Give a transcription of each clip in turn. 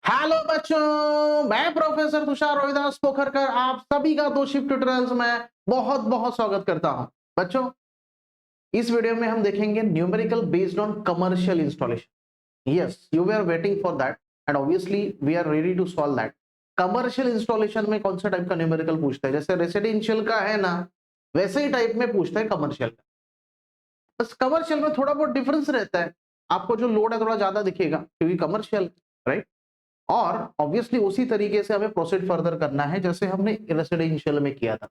Hello बच्चों, मैं professor Tushar Rohidas Pokharkar आप सभी का दो शिफ्ट ट्यूटोरियल्स में बहुत बहुत स्वागत करता हूं। बच्चों, इस वीडियो में हम देखेंगे numerical based on commercial installation. Yes, you we are waiting for that and obviously we are ready to solve that. Commercial installation में कौन सा टाइप का न्यूमेरिकल पूछता है? जैसे रेसिडेंशियल का है ना, वैसे ही टाइप में पूछता है कमर्शियल का। बस कमर्शियल में थोड़ा बहुत डिफरेंस रहता है, आपको जो लोड है थोड़ा ज्यादा दिखेगा क्योंकि कमर्शियल, राइट। और ऑब्वियसली उसी तरीके से हमें प्रोसीड फर्दर करना है जैसे हमने रेसिडेंशियल में किया था।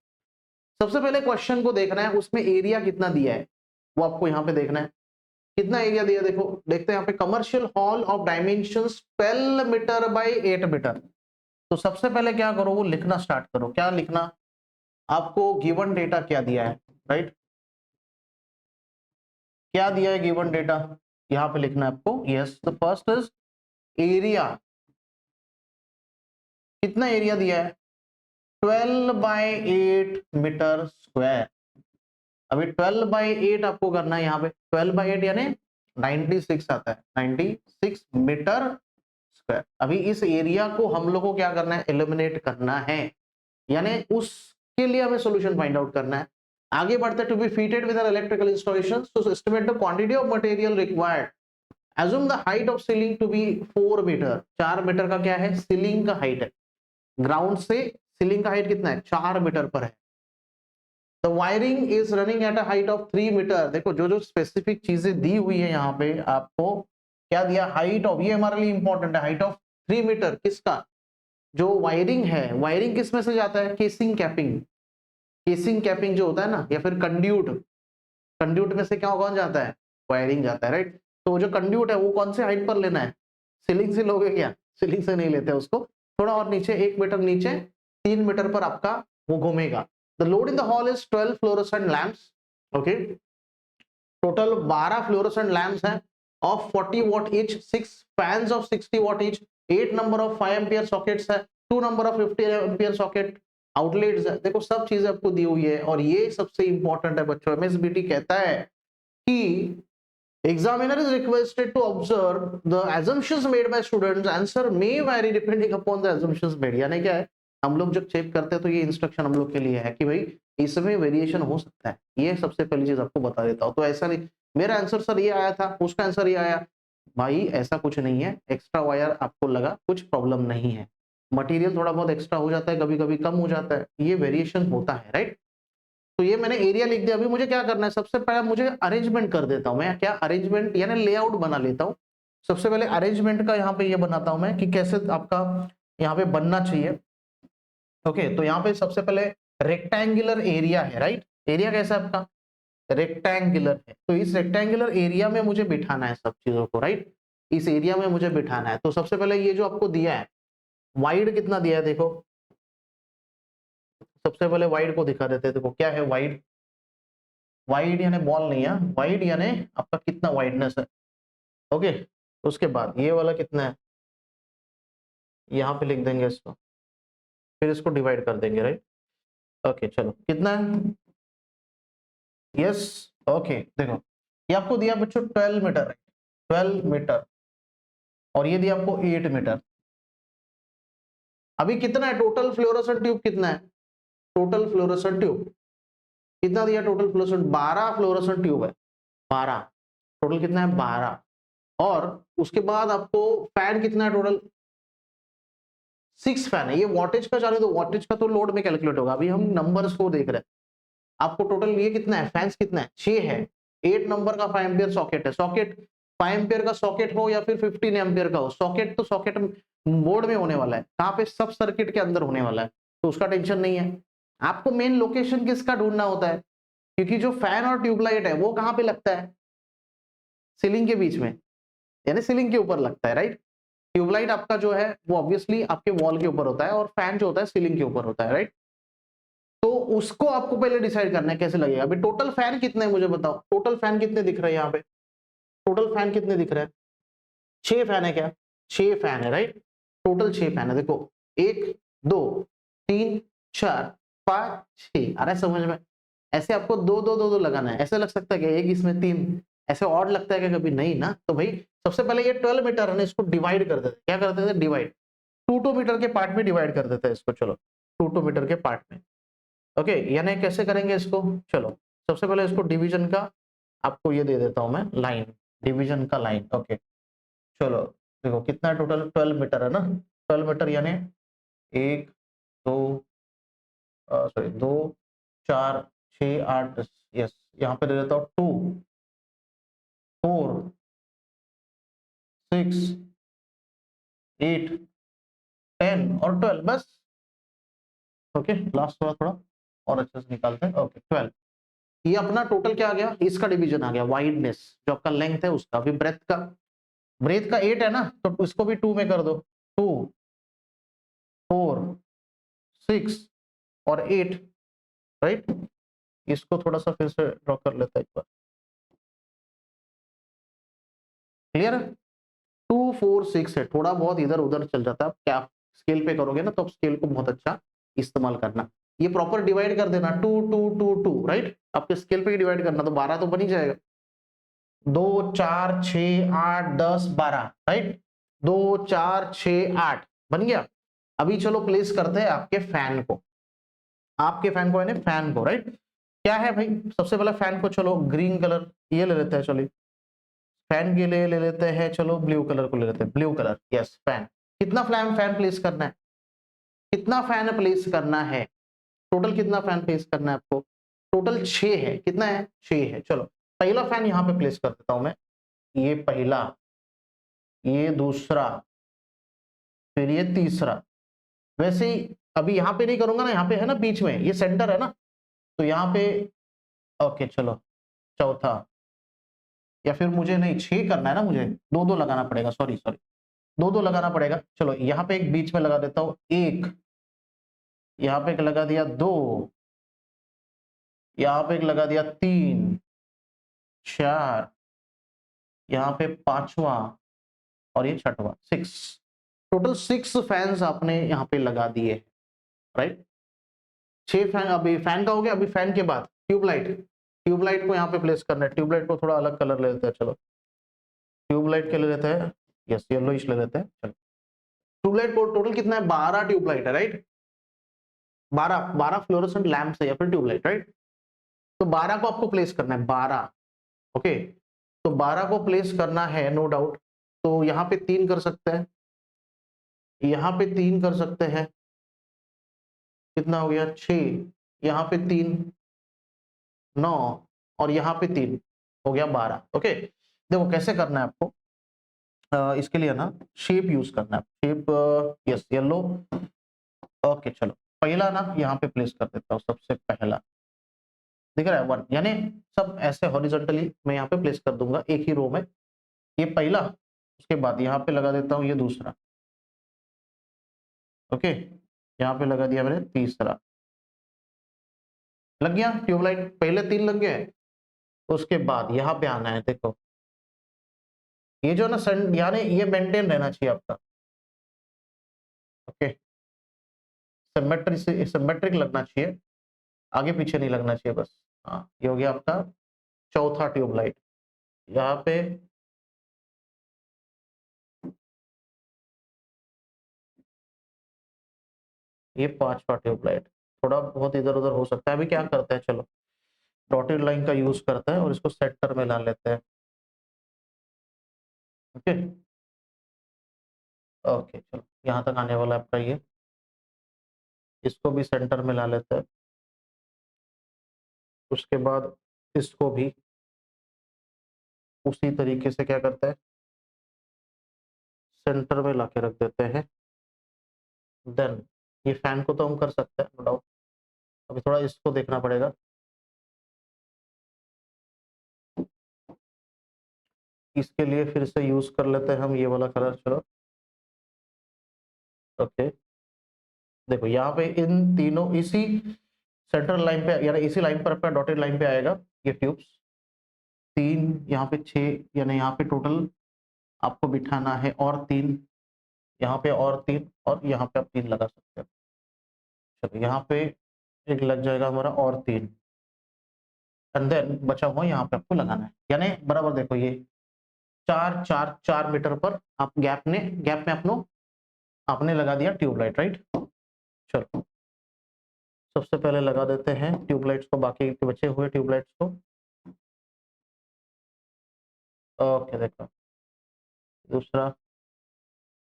सबसे पहले क्वेश्चन को देखना है, उसमें एरिया कितना दिया है वो आपको यहाँ पे देखना है। कितना एरिया दिया देखो, देखते हैं यहाँ पे commercial hall of dimensions 12 metre by 8 metre. तो सबसे पहले क्या करो, वो लिखना स्टार्ट करो। क्या लिखना? आपको गिवन डेटा क्या दिया है, राइट? क्या दिया है गिवन डेटा, यहाँ पे लिखना है आपको। Yes, the first is area. कितना एरिया दिया है? 12 बाय 8 मीटर स्क्वायर। अभी 12 बाय 8 आपको करना है, यहाँ पे 12 बाय 8 यानी 96 आता है, 96 मीटर स्क्वायर। अभी इस एरिया को हम लोग को क्या करना है? एलिमिनेट करना है, यानी उसके लिए हमें सॉल्यूशन फाइंड आउट करना है। आगे बढ़ते to be fitted with electrical installation, so estimate the quantity of material required. Assume the height of ceiling to be 4 metre. 4 metre का क्या है? सीलिंग का हाइट है। ग्राउंड से सीलिंग का हाइट कितना है? 4 मीटर पर है। The wiring is running at a height of 3 metre. देखो जो जो स्पेसिफिक चीजें दी हुई है यहाँ पे आपको क्या दिया? हाइट ऑफ, ये हमारे लिए इंपॉर्टेंट है, हाइट ऑफ 3 मीटर। किसका? जो वायरिंग है, वायरिंग किस में से जाता है? Casing capping. केसिंग कैपिंग जो होता है ना, या फिर कंड्यूट, कंड्यूट में से क्या कौन जाता है? वायरिंग जाता है, राइट। तो जो कंड्यूट है वो कौन से हाइट पर लेना है? सीलिंग से लोगे क्या? सीलिंग से नहीं लेते उसको, थोड़ा और नीचे, 1 मीटर नीचे, 3 मीटर पर आपका वो घूमेगा। The load in the hall is 12 fluorescent lamps. Okay, total 12 fluorescent lamps हैं of 40 watt each, 6 fans of 60 watt each, 8 number of 5 ampere sockets है, 2 number of 50 ampere socket outlets है। देखो सब चीजें आपको दी हुई है, और ये सबसे इंपॉर्टेंट है बच्चों। एमएसबीटी कहता है कि examiner is requested to observe the assumptions made by students. Answer may vary depending upon the assumptions made. यानी क्या है, हम लोग जब चेक करते हैं तो ये इंस्ट्रक्शन हम लोग के लिए है कि भाई इसमें वेरिएशन हो सकता है। ये सबसे पहली चीज आपको बता देता हूँ। तो ऐसा नहीं मेरा आंसर सर ये आया था, उसका आंसर ये आया, भाई ऐसा कुछ नहीं है। एक्स्ट्रा वायर आपको लगा, कुछ प्रॉब्लम नहीं है। मटेरियल थोड़ा बहुत एक्स्ट्रा हो जाता है, कभी कभी कम हो जाता है, ये वेरिएशन होता है, राइट। तो ये मैंने एरिया लिख दिया। अभी मुझे क्या करना है? सबसे पहले मुझे अरेंजमेंट कर देता हूं मैं। क्या अरेंजमेंट? यानी लेआउट बना लेता हूं। सबसे पहले अरेंजमेंट का यहाँ पे ये बनाता हूं मैं कि कैसे आपका यहाँ पे बनना चाहिए। ओके, तो यहाँ पे सबसे पहले रेक्टेंगुलर एरिया है, राइट। एरिया कैसा है आपका? रेक्टेंगुलर है। तो इस रेक्टेंगुलर एरिया में मुझे बिठाना है सब चीजों को, राइट। इस एरिया में मुझे बिठाना है। तो सबसे पहले ये जो आपको दिया है, वाइड कितना दिया है देखो। सबसे पहले वाइड को दिखा देते हैं। देखो क्या है वाइड? वाइड यानी बॉल नहीं है, वाइड यानी आपका कितना वाइडनेस है। ओके, उसके बाद ये वाला कितना है, यहाँ पे लिख देंगे इसको, फिर इसको डिवाइड कर देंगे, राइट। ओके चलो, कितना है? यस, ओके देखो ये आपको दिया बच्चों 12 मीटर, राइट। 12 मीटर, और ये दिया आपको 8 मीटर। अभी कितना है टोटल फ्लोरोसेंट ट्यूब? कितना है टोटल फ्लोरोसेंट ट्यूब? कितना दिया टोटल फ्लोरोसेंट? 12 फ्लोरोसेंट ट्यूब है, 12। टोटल कितना है? 12। और उसके बाद आपको फैन कितना है टोटल? 6 फैन है। ये वॉटेज का चालू, तो वॉटेज का तो लोड में कैलकुलेट होगा। अभी हम नंबर्स को देख रहे हैं। आपको टोटल ये कितना है? फैंस कितना है? 6 है। 8 नंबर का 5 एम्पियर सॉकेट है। सॉकेट 5 एम्पियर का सॉकेट हो या फिर 15 एम्पियर का हो, सॉकेट तो सॉकेट बोर्ड में होने वाला है, कहाँ पे? सब सर्किट के अंदर होने वाला है, तो उसका टेंशन नहीं है। आपको मेन लोकेशन किसका ढूंढना होता है, क्योंकि जो फैन और ट्यूबलाइट है वो कहाँ पे लगता है? सीलिंग के बीच में, यानी सीलिंग के ऊपर लगता है, राइट। ट्यूबलाइट आपका जो है वो ऑब्वियसली आपके वॉल के ऊपर होता है, और फैन जो होता है सीलिंग के ऊपर होता है, राइट। तो उसको आपको पहले डिसाइड करना है कैसे लगेगा। अभी टोटल फैन कितने हैं मुझे बताओ। टोटल फैन कितने दिख रहे हैं यहाँ पे? टोटल फैन कितने दिख रहे हैं? 6 फैन है क्या? 6 फैन है, राइट। टोटल 6 फैन है। देखो 1 2 3 4 5 6 आ रहा है समझ में? ऐसे आपको दो दो दो दो लगाना है। ऐसे लग सकता है कि एक इसमें 3, ऐसे ऑड लगता है कि कभी नहीं ना। तो भाई सबसे पहले ये 12 मीटर है ना, इसको डिवाइड कर देते। क्या कर देते? डिवाइड। 2 मीटर के पार्ट में डिवाइड कर देते हैं इसको, चलो 2 मीटर के पार्ट में। ओके, यानी कैसे करेंगे इसको, चलो सबसे पहले इसको डिवीजन का आपको ये दे देता हूं मैं लाइन, डिवीजन का लाइन। ओके चलो देखो कितना टोटल 12 मीटर है ना, 12 मीटर यानी 1 2 सॉरी 2 4 6 8 10, यस यहाँ पे दे देता हूँ 2 4 6 8 10 और 12 बस। ओके लास्ट वाला थोड़ा और अच्छे से निकालते हैं। ओके 12, ये अपना टोटल क्या आ गया, इसका डिवीजन आ गया वाइडनेस, जो आपका लेंथ है उसका। अभी ब्रेथ का 8 है ना, तो इसको भी 2 में कर दो, 2 4 6 और 8, राइट। इसको थोड़ा सा फिर से ड्रॉ कर लेता है एक बार, क्लियर है। 2 4 6 है, थोड़ा बहुत इधर उधर चल जाता है, क्या स्केल पे करोगे ना तो स्केल को बहुत अच्छा इस्तेमाल करना। ये प्रॉपर डिवाइड कर देना 2 2 2 2, राइट। आपके स्केल पे ही डिवाइड करना तो 12 तो बन ही जाएगा। 2 4 6 8 10 12, राइट। 2 4 6 8 बन गया। अभी चलो प्लेस करते हैं आपके फैन को, आपके फैन को यानी फैन को, राइट। क्या है भाई, सबसे पहले फैन को चलो ग्रीन कलर ये ले लेते हैं, चलिए फैन के लिए ले लेते हैं, चलो ब्लू कलर को ले लेते हैं, ब्लू कलर, यस फैन। कितना फैन प्लेस करना है, कितना फैन प्लेस करना है, टोटल कितना फैन प्लेस करना है आपको, टोटल 6 है। कितना है, 6 है। चलो पहला फैन यहाँ पे प्लेस कर देता हूं मैं, ये पहला, ये दूसरा, फिर ये तीसरा। वैसे ही अभी यहाँ पे नहीं करूंगा ना, यहाँ पे है ना बीच में, ये सेंटर है ना, तो यहाँ पे ओके चलो चौथा, या फिर मुझे नहीं 6 करना है ना, मुझे दो दो लगाना पड़ेगा, सॉरी सॉरी, दो दो लगाना पड़ेगा। चलो यहाँ पे एक बीच में लगा देता हूँ, एक यहाँ पे एक लगा दिया, 2 यहाँ पे एक लगा दिया, 3 4 यहाँ पे 5वां और ये 6वां, 6। टोटल 6 फैंस आपने यहाँ पे लगा दिए, राइट। 6 फैन, अभी फैन का हो गया। अभी फैन के बाद ट्यूबलाइट, ट्यूबलाइट को यहाँ पे प्लेस करना है। ट्यूबलाइट को थोड़ा अलग कलर ले लेते हैं, चलो ट्यूबलाइट के ले लेते हैं, यस येलोइश ले लेते हैं। चलो ट्यूबलाइट को टोटल कितना है, 12 ट्यूबलाइट है, राइट। 12 फ्लोरोसेंट लैंप्स है या फिर ट्यूबलाइट, राइट। तो 12 को आपको प्लेस करना है, 12। ओके तो 12 को प्लेस करना है, नो डाउट। तो यहाँ पे 3 कर सकते हैं, यहाँ पे 3 कर सकते हैं, कितना हो गया 6, यहाँ पे 3 9 और यहाँ पे 3 हो गया 12। ओके देखो कैसे करना है आपको, इसके लिए ना शेप यूज करना है, शेप यस येलो। ओके चलो पहला ना यहाँ पे प्लेस कर देता हूँ, सबसे पहला दिख रहा है 1, यानी सब ऐसे हॉरिजॉन्टली मैं यहाँ पे प्लेस कर दूंगा एक ही रो में। ये पहला, उसके बाद यहाँ पे लगा देता हूँ ये दूसरा, ओके यहाँ पे लगा दिया मैंने तीसरा, लग गया ट्यूबलाइट, पहले 3 लग गए। उसके बाद यहाँ पे आना है, देखो ये जो ना सन, यानी ये मेंटेन रहना चाहिए आपका, ओके सिमेट्रिक लगना चाहिए, आगे पीछे नहीं लगना चाहिए बस। हाँ ये हो गया आपका चौथा ट्यूबलाइट। यहाँ पे ये 5वां ट्यूबलाइट, थोड़ा बहुत इधर उधर हो सकता है। अभी क्या करते हैं, चलो डॉटेड लाइन का यूज करते हैं और इसको सेंटर में ला लेते हैं, ओके ओके चलो यहाँ तक आने वाला आपका ये, इसको भी सेंटर में ला लेते हैं। उसके बाद इसको भी उसी तरीके से क्या करते हैं, सेंटर में लाके रख देते हैं। देन ये फैन को तो हम कर सकते हैं नो डाउट, अभी थोड़ा इसको देखना पड़ेगा। इसके लिए फिर से यूज कर लेते हैं हम ये वाला कलर, चलो ओके देखो यहाँ पे इन तीनों इसी सेंट्रल लाइन पे, यानी इसी लाइन पर आपका डॉटेड लाइन पे आएगा ये ट्यूब्स। 3 यहाँ पे 6, यानी यहाँ पे टोटल आपको बिठाना है, और 3 यहाँ पे, और 3 और यहाँ पे आप 3 लगा सकते हैं। चलो यहाँ पे एक लग जाएगा हमारा, और 3 एंड देन बचा हुआ यहाँ पे आपको लगाना है, यानी बराबर देखो ये 4 4 4 मीटर पर आप गैप में अपनो आपने लगा दिया ट्यूबलाइट, राइट। चलो सबसे पहले लगा देते हैं ट्यूबलाइट्स को, बाकी के बचे हुए ट्यूबलाइट्स को। ओके देखो, दूसरा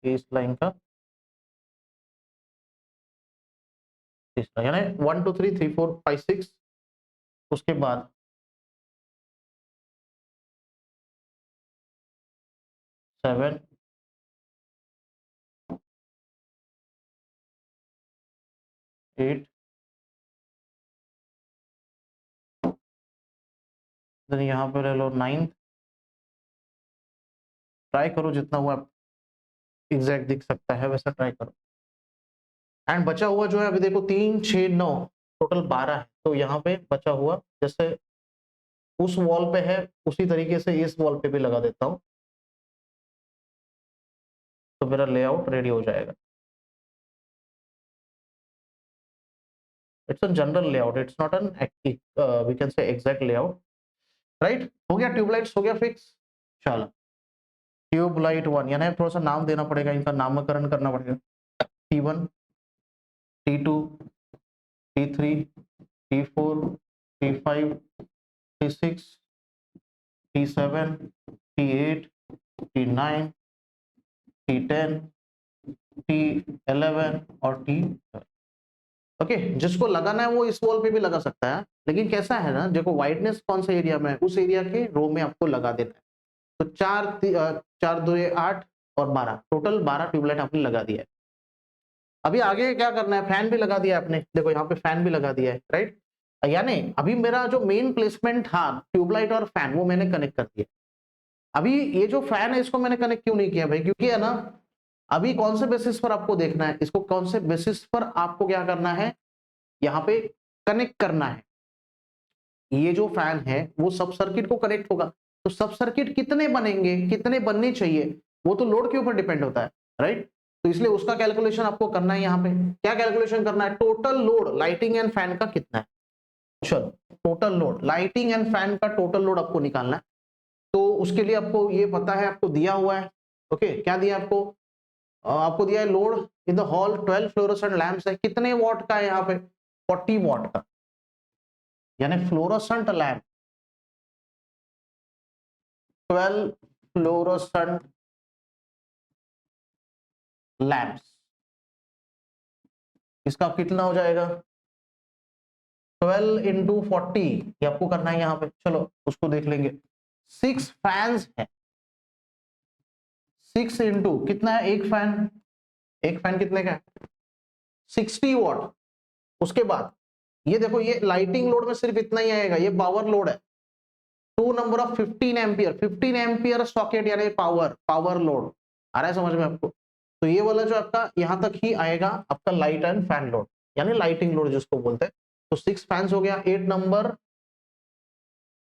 इस लाइन का, तीसरा, यानी 1 2 3 3 4 5 6। उसके बाद 7 8, देन यहाँ पे ले लो 9। ट्राई करो जितना हुआ एग्जैक्ट दिख सकता है वैसा ट्राई करो। एंड बचा हुआ जो है अभी देखो 3 6 9 टोटल 12 है, तो यहाँ पे बचा हुआ जैसे उस वॉल पे है उसी तरीके से इस वॉल पे भी लगा देता हूँ, तो मेरा लेआउट रेडी हो जाएगा। It's a general layout, it's not an we can say exact layout, right. हो गया ट्यूबलाइट्स, हो गया फिक्स। चलो ट्यूबलाइट 1, यानी थोड़ा सा नाम देना पड़ेगा, इनका नामकरण करना पड़ेगा। T1 T2 T3 T4 T5 T6 T7 T8 T9 T10 T11 और T12। ओके, जिसको लगाना है वो इस वॉल पे भी लगा सकता है, लेकिन कैसा है ना, देखो वाइडनेस कौन सा एरिया में है उस एरिया के रो में आपको लगा देना है। तो 4 2 8 और 12, टोटल 12 ट्यूबलाइट आपने लगा दिया है। अभी आगे क्या करना है, फैन भी लगा दिया आपने, देखो यहाँ पे फैन भी लगा दिया है, राइट। यानी अभी मेरा जो मेन प्लेसमेंट था ट्यूबलाइट और फैन वो मैंने कनेक्ट कर दिया। अभी ये जो फैन है इसको मैंने कनेक्ट क्यों नहीं किया भाई, क्योंकि है ना अभी कौन से बेसिस पर आपको देखना है, इसको कौन से बेसिस पर आपको क्या करना है, यहाँ पे कनेक्ट करना है। ये जो फैन है वो सब सर्किट को कनेक्ट होगा, तो सब सर्किट कितने बनेंगे, कितने बनने चाहिए, वो तो लोड के ऊपर डिपेंड होता है, राइट। तो इसलिए उसका कैलकुलेशन आपको करना है। यहाँ पे क्या कैलकुलेशन करना है, total load lighting and fan का कितना है। चलो total load lighting and fan का टोटल लोड आपको निकालना है। तो उसके लिए आपको ये पता है, आपको दिया हुआ है। ओके, क्या दिया आपको, आपको दिया है load in the hall 12 fluorescent lamps है, कितने वॉट का है यहाँ पे, 40 वॉट का, यानी फ्लोरोसेंट लैंप 12 फ्लोरोसेंट लैंप्स, इसका कितना हो जाएगा 12 इंटू 40, ये आपको करना है यहाँ पे। चलो उसको देख लेंगे। 6 फैंस है, 6 इंटू कितना है, एक फैन कितने का है 60 वॉट। उसके बाद ये देखो, ये लाइटिंग लोड में सिर्फ इतना ही आएगा, ये पावर लोड है, 2 number of 15 ampere, 15 ampere socket, यानी पावर लोड आ रहा है समझ में आपको। तो ये वाला जो आपका यहां तक ही आएगा आपका लाइट एंड फैन लोड, यानी लाइटिंग लोड जिसको बोलते हैं। तो 6 फैंस हो गया, 8 नंबर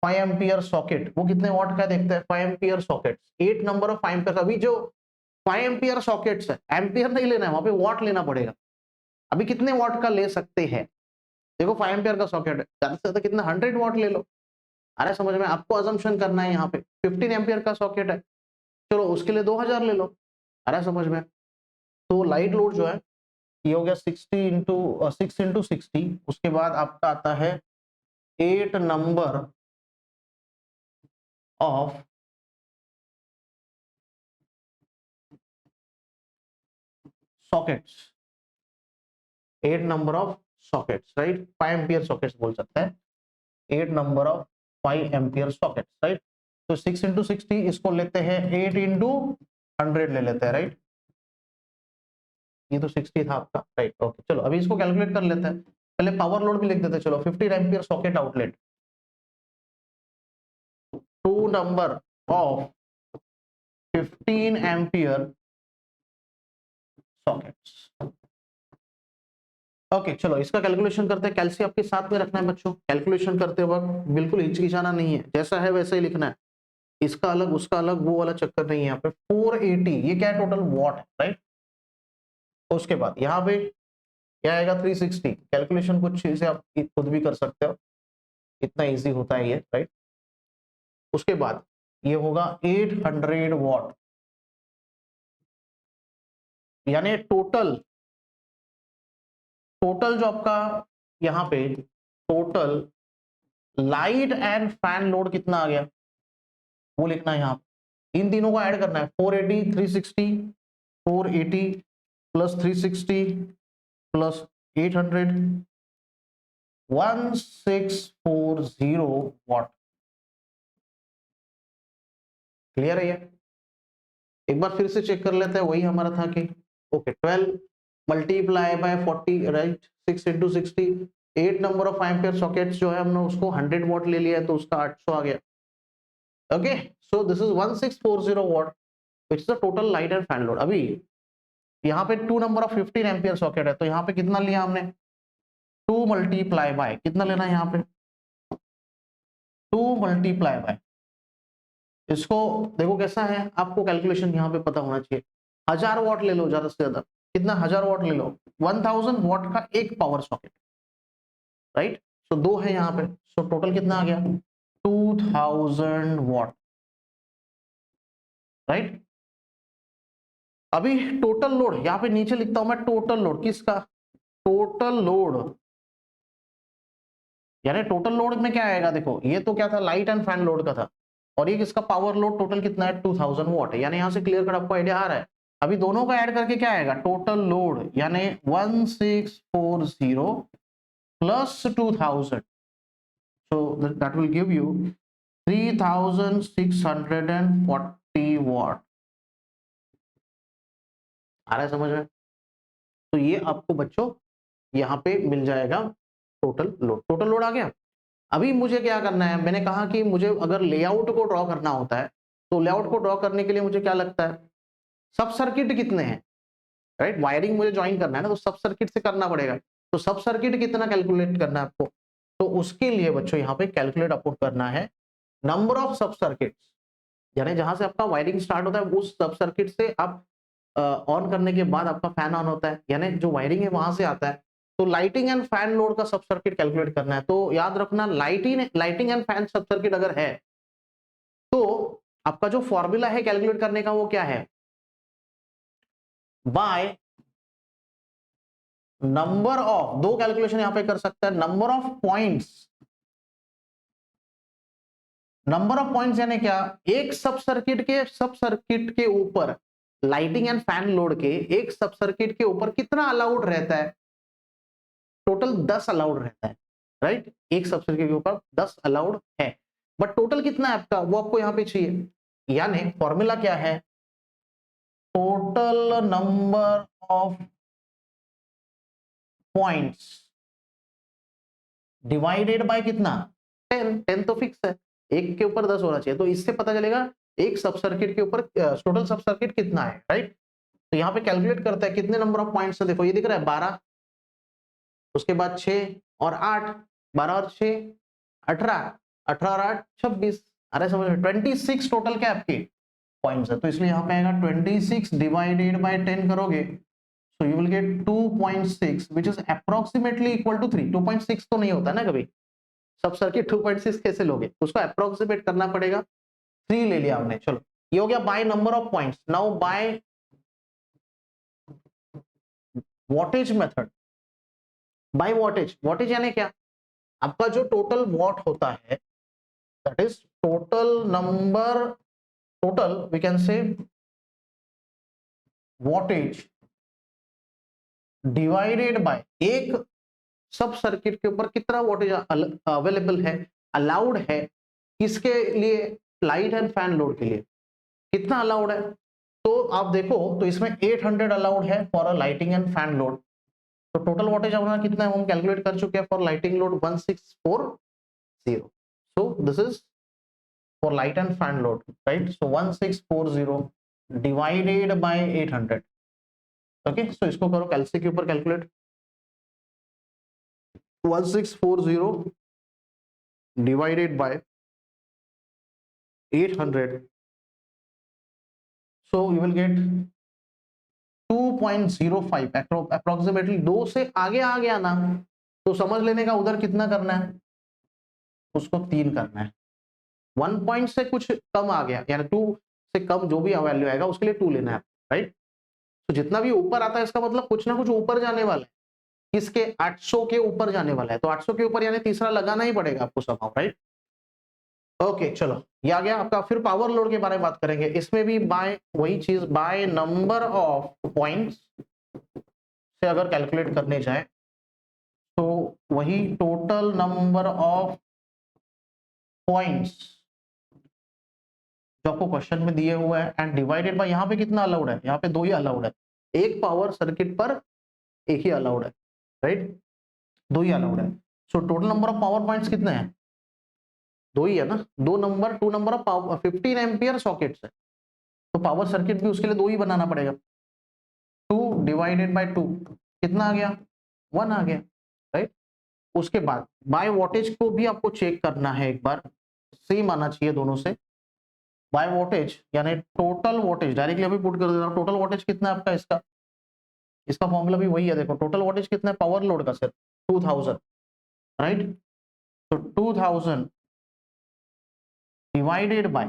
5 एम्पियर सॉकेट, वो कितने वॉट का देखते हैं, 5 ampere socket, 8 number of 5 ampere. अभी जो 5 एम्पियर सॉकेट्स है, एम्पियर नहीं लेना है, वहां पे वॉट लेना पड़ेगा। अभी कितने वॉट का ले सकते हैं, देखो 5 एम्पियर का सॉकेट है, ज्यादा से ज्यादा कितना 100 वॉट ले लो। अरे समझ में, आपको अजम्पशन करना है, यहाँ पे 15 एम्पियर का सॉकेट है, चलो उसके लिए 2000 ले लो। अरे समझ में, तो लाइट लोड जो है ये हो गया 60 इंटू 6 इंटू 60। उसके बाद आपका आता है 8 number of sockets, 8 number of sockets, right, 5 ampere sockets बोल सकते हैं, 8 number of 5 ampere sockets, right. तो 6 इंटू 60 इसको लेते हैं 8 इंटू 100 ले लेते हैं, राइट। ये तो 60 था आपका, राइट। ओके चलो अभी इसको कैलकुलेट कर लेते हैं, पहले पावर लोड भी लिख देते हैं। चलो 15 ampere socket outlet, 2 number of 15 ampere sockets. Okay चलो इसका कैलकुलेशन करते हैं, कैल्सी आपके साथ में रखना है बच्चों, कैलकुलेशन करते वक्त बिल्कुल हिचकिचाना नहीं है, जैसा है वैसे ही लिखना है, इसका अलग उसका अलग वो वाला चक्कर नहीं है। यहाँ पे 480, ये क्या है टोटल वॉट है, राइट। उसके बाद यहाँ पे क्या आएगा 360, कैलकुलेशन कुछ चीजें आप खुद भी कर सकते हो, इतना इजी होता है ये, राइट। उसके बाद ये होगा 800 वॉट, यानी टोटल जो आपका यहाँ पे total light and fan load कितना आ गया वो लिखना है यहाँ पे। इन तीनों को ऐड करना है, 480 360 480 प्लस 360 प्लस 800 1640 वॉट। क्लियर है ये? एक बार फिर से चेक कर लेते हैं, वही हमारा था कि okay 12 multiply by 40 right 6 into 60 8 number of ampere sockets जो है हमने उसको 100 वॉट ले लिया है तो उसका 800 आ गया। Okay so this is 1640 what which is the total light and fan load. अभी यहाँ पे 2 नंबर ऑफ 15 एम्पियर सॉकेट है तो यहाँ पे कितना लिया हमने 2 मल्टीप्लाई बाय कितना लेना है यहाँ पे 2 मल्टीप्लाई बाय इसको देखो कैसा है, आपको कैलकुलेशन यहाँ पे पता होना चाहिए। 1000 वॉट ले लो ज्यादा से ज्यादा, कितना 1000 वॉट ले लो, 1000 वॉट का एक पावर सॉकेट राइट। सो दो है यहाँ पे, सो टोटल कितना आ गया 2000 वॉट राइट। अभी टोटल लोड यहाँ पे नीचे लिखता हूं मैं, टोटल लोड किसका, टोटल लोड यानी टोटल लोड में क्या आएगा, देखो ये तो क्या था लाइट एंड फैन लोड का था और ये किसका पावर लोड टोटल कितना है 2000 वॉट है, यानी यहां से क्लियर कट आपको आइडिया आ रहा है। अभी दोनों का ऐड करके क्या आएगा टोटल लोड यानी 1640 plus 2000 so that will give you 3640 watt. आ रहा है समझ में? तो ये आपको बच्चों यहाँ पे मिल जाएगा टोटल लोड। टोटल लोड आ गया। अभी मुझे क्या करना है, मैंने कहा कि मुझे अगर लेआउट को ड्रॉ करना होता है तो लेआउट को ड्रॉ करने के लिए मुझे क्या लगता है, सब सर्किट कितने हैं राइट, वायरिंग मुझे ज्वाइन करना है ना तो सब सर्किट से करना पड़ेगा। तो सब सर्किट कितना कैलकुलेट करना है आपको, तो उसके लिए बच्चों यहाँ पे कैलकुलेट आपको करना है नंबर ऑफ सब सर्किट्स, यानी जहां से आपका वायरिंग स्टार्ट होता है उस सब सर्किट से आप ऑन करने के बाद आपका फैन ऑन होता है, यानी जो वायरिंग है वहां से आता है। तो लाइटिंग एंड फैन लोड का सब सर्किट कैलकुलेट करना है। तो याद रखना लाइटिंग एंड फैन सब सर्किट अगर है तो आपका जो फॉर्मूला है कैलकुलेट करने का वो क्या है, बाय नंबर ऑफ, दो कैलकुलेशन यहां पे कर सकता है, number of points, number of points यानी क्या, एक सब सर्किट के ऊपर लाइटिंग एंड फैन लोड के एक सब सर्किट के ऊपर कितना अलाउड रहता है, टोटल 10 अलाउड रहता है राइट। एक सब सर्किट के ऊपर 10 अलाउड है, बट टोटल कितना है आपका वो आपको यहां पे चाहिए, यानी फॉर्मूला क्या है, total number of points divided by कितना 10, 10 तो फिक्स है, एक के ऊपर 10 होना चाहिए, तो इससे पता चलेगा एक सब सर्किट के ऊपर टोटल सब सर्किट कितना है राइट। तो यहाँ पे कैलकुलेट करता है कितने नंबर ऑफ पॉइंट्स है, देखो ये दिख रहा है 12, उसके बाद 6 और 8, 12 और 6 18, 18 और 8 26, अरे समझ में 26 टोटल क्या आपके पॉइंट्स है, तो इसलिए यहाँ पे आएगा 26 डिवाइडेड बाय 10 करोगे so you will get 2.6 which is approximately equal to 3। 2.6 तो नहीं होता ना कभी, सब सर्किट 2.6 कैसे लोगे, उसको अप्रोक्सीमेट करना पड़ेगा, 3 ले लिया हमने। चलो ये हो गया by number of points. Now by wattage method, by wattage, wattage यानी क्या, आपका जो टोटल वॉट होता है that is total number, total we can say wattage divided by एक सब सर्किट के ऊपर कितना वोल्टेज अवेलेबल है, अलाउड है, किसके लिए, लाइट एंड फैन लोड के लिए कितना अलाउड है। तो आप देखो तो इसमें 800 अलाउड है for a lighting and fan load, तो टोटल वोल्टेज हमारा कितना है हम कैलकुलेट कर चुके हैं for lighting load 1640, so this is for light and fan load right. So 1640 divided by 800, okay so इसको करो कैलसी के ऊपर calculate, 1640 divided by 800, so you will get 2.05 approximately। 2 से आगे आ गया ना तो समझ लेने का उधर कितना करना है, उसको 3 करना है। 1 पॉइंट से कुछ कम आ गया यानी 2 से कम जो भी वैल्यू आएगा उसके लिए 2 लेना है राइट। तो जितना भी ऊपर आता है इसका मतलब कुछ ना कुछ ऊपर जाने वाला है, किसके 800 के ऊपर जाने वाला है, तो 800 के ऊपर यानी तीसरा लगाना ही पड़ेगा आपको somehow, राइट। ओके चलो ये आ गया आपका। फिर पावर लोड के बारे में बात करेंगे, इसमें भी बाय वही चीज, बाय नंबर ऑफ पॉइंट्स से अगर कैलकुलेट करने जाए तो वही टोटल नंबर ऑफ पॉइंट्स जो आपको क्वेश्चन में दिए हुए हैं एंड डिवाइडेड बाय, यहाँ पे कितना अलाउड है, यहाँ पे 2 ही अलाउड है, एक पावर सर्किट पर एक ही अलाउड है, राइट, 2 ही अलाउड है। So total number of power points कितने हैं, 2 ही है ना, 2 number of power 15 ampere sockets है, तो पावर सर्किट भी उसके लिए 2 ही बनाना पड़ेगा। 2 डिवाइडेड बाय 2 कितना आ गया, 1 आ गया, राइट। उसके बाद बाय वोल्टेज को भी आपको चेक करना है एक बार, सेम आना चाहिए दोनों से। बाय वोल्टेज यानी टोटल वोल्टेज, डायरेक्टली अभी पुट कर देता हूं, टोटल वोल्टेज कितना है आपका, इसका फॉर्मूला भी वही है, देखो टोटल वोल्टेज कितना है पावर लोड का, सिर्फ 2000, राइट। तो 2000 डिवाइडेड बाय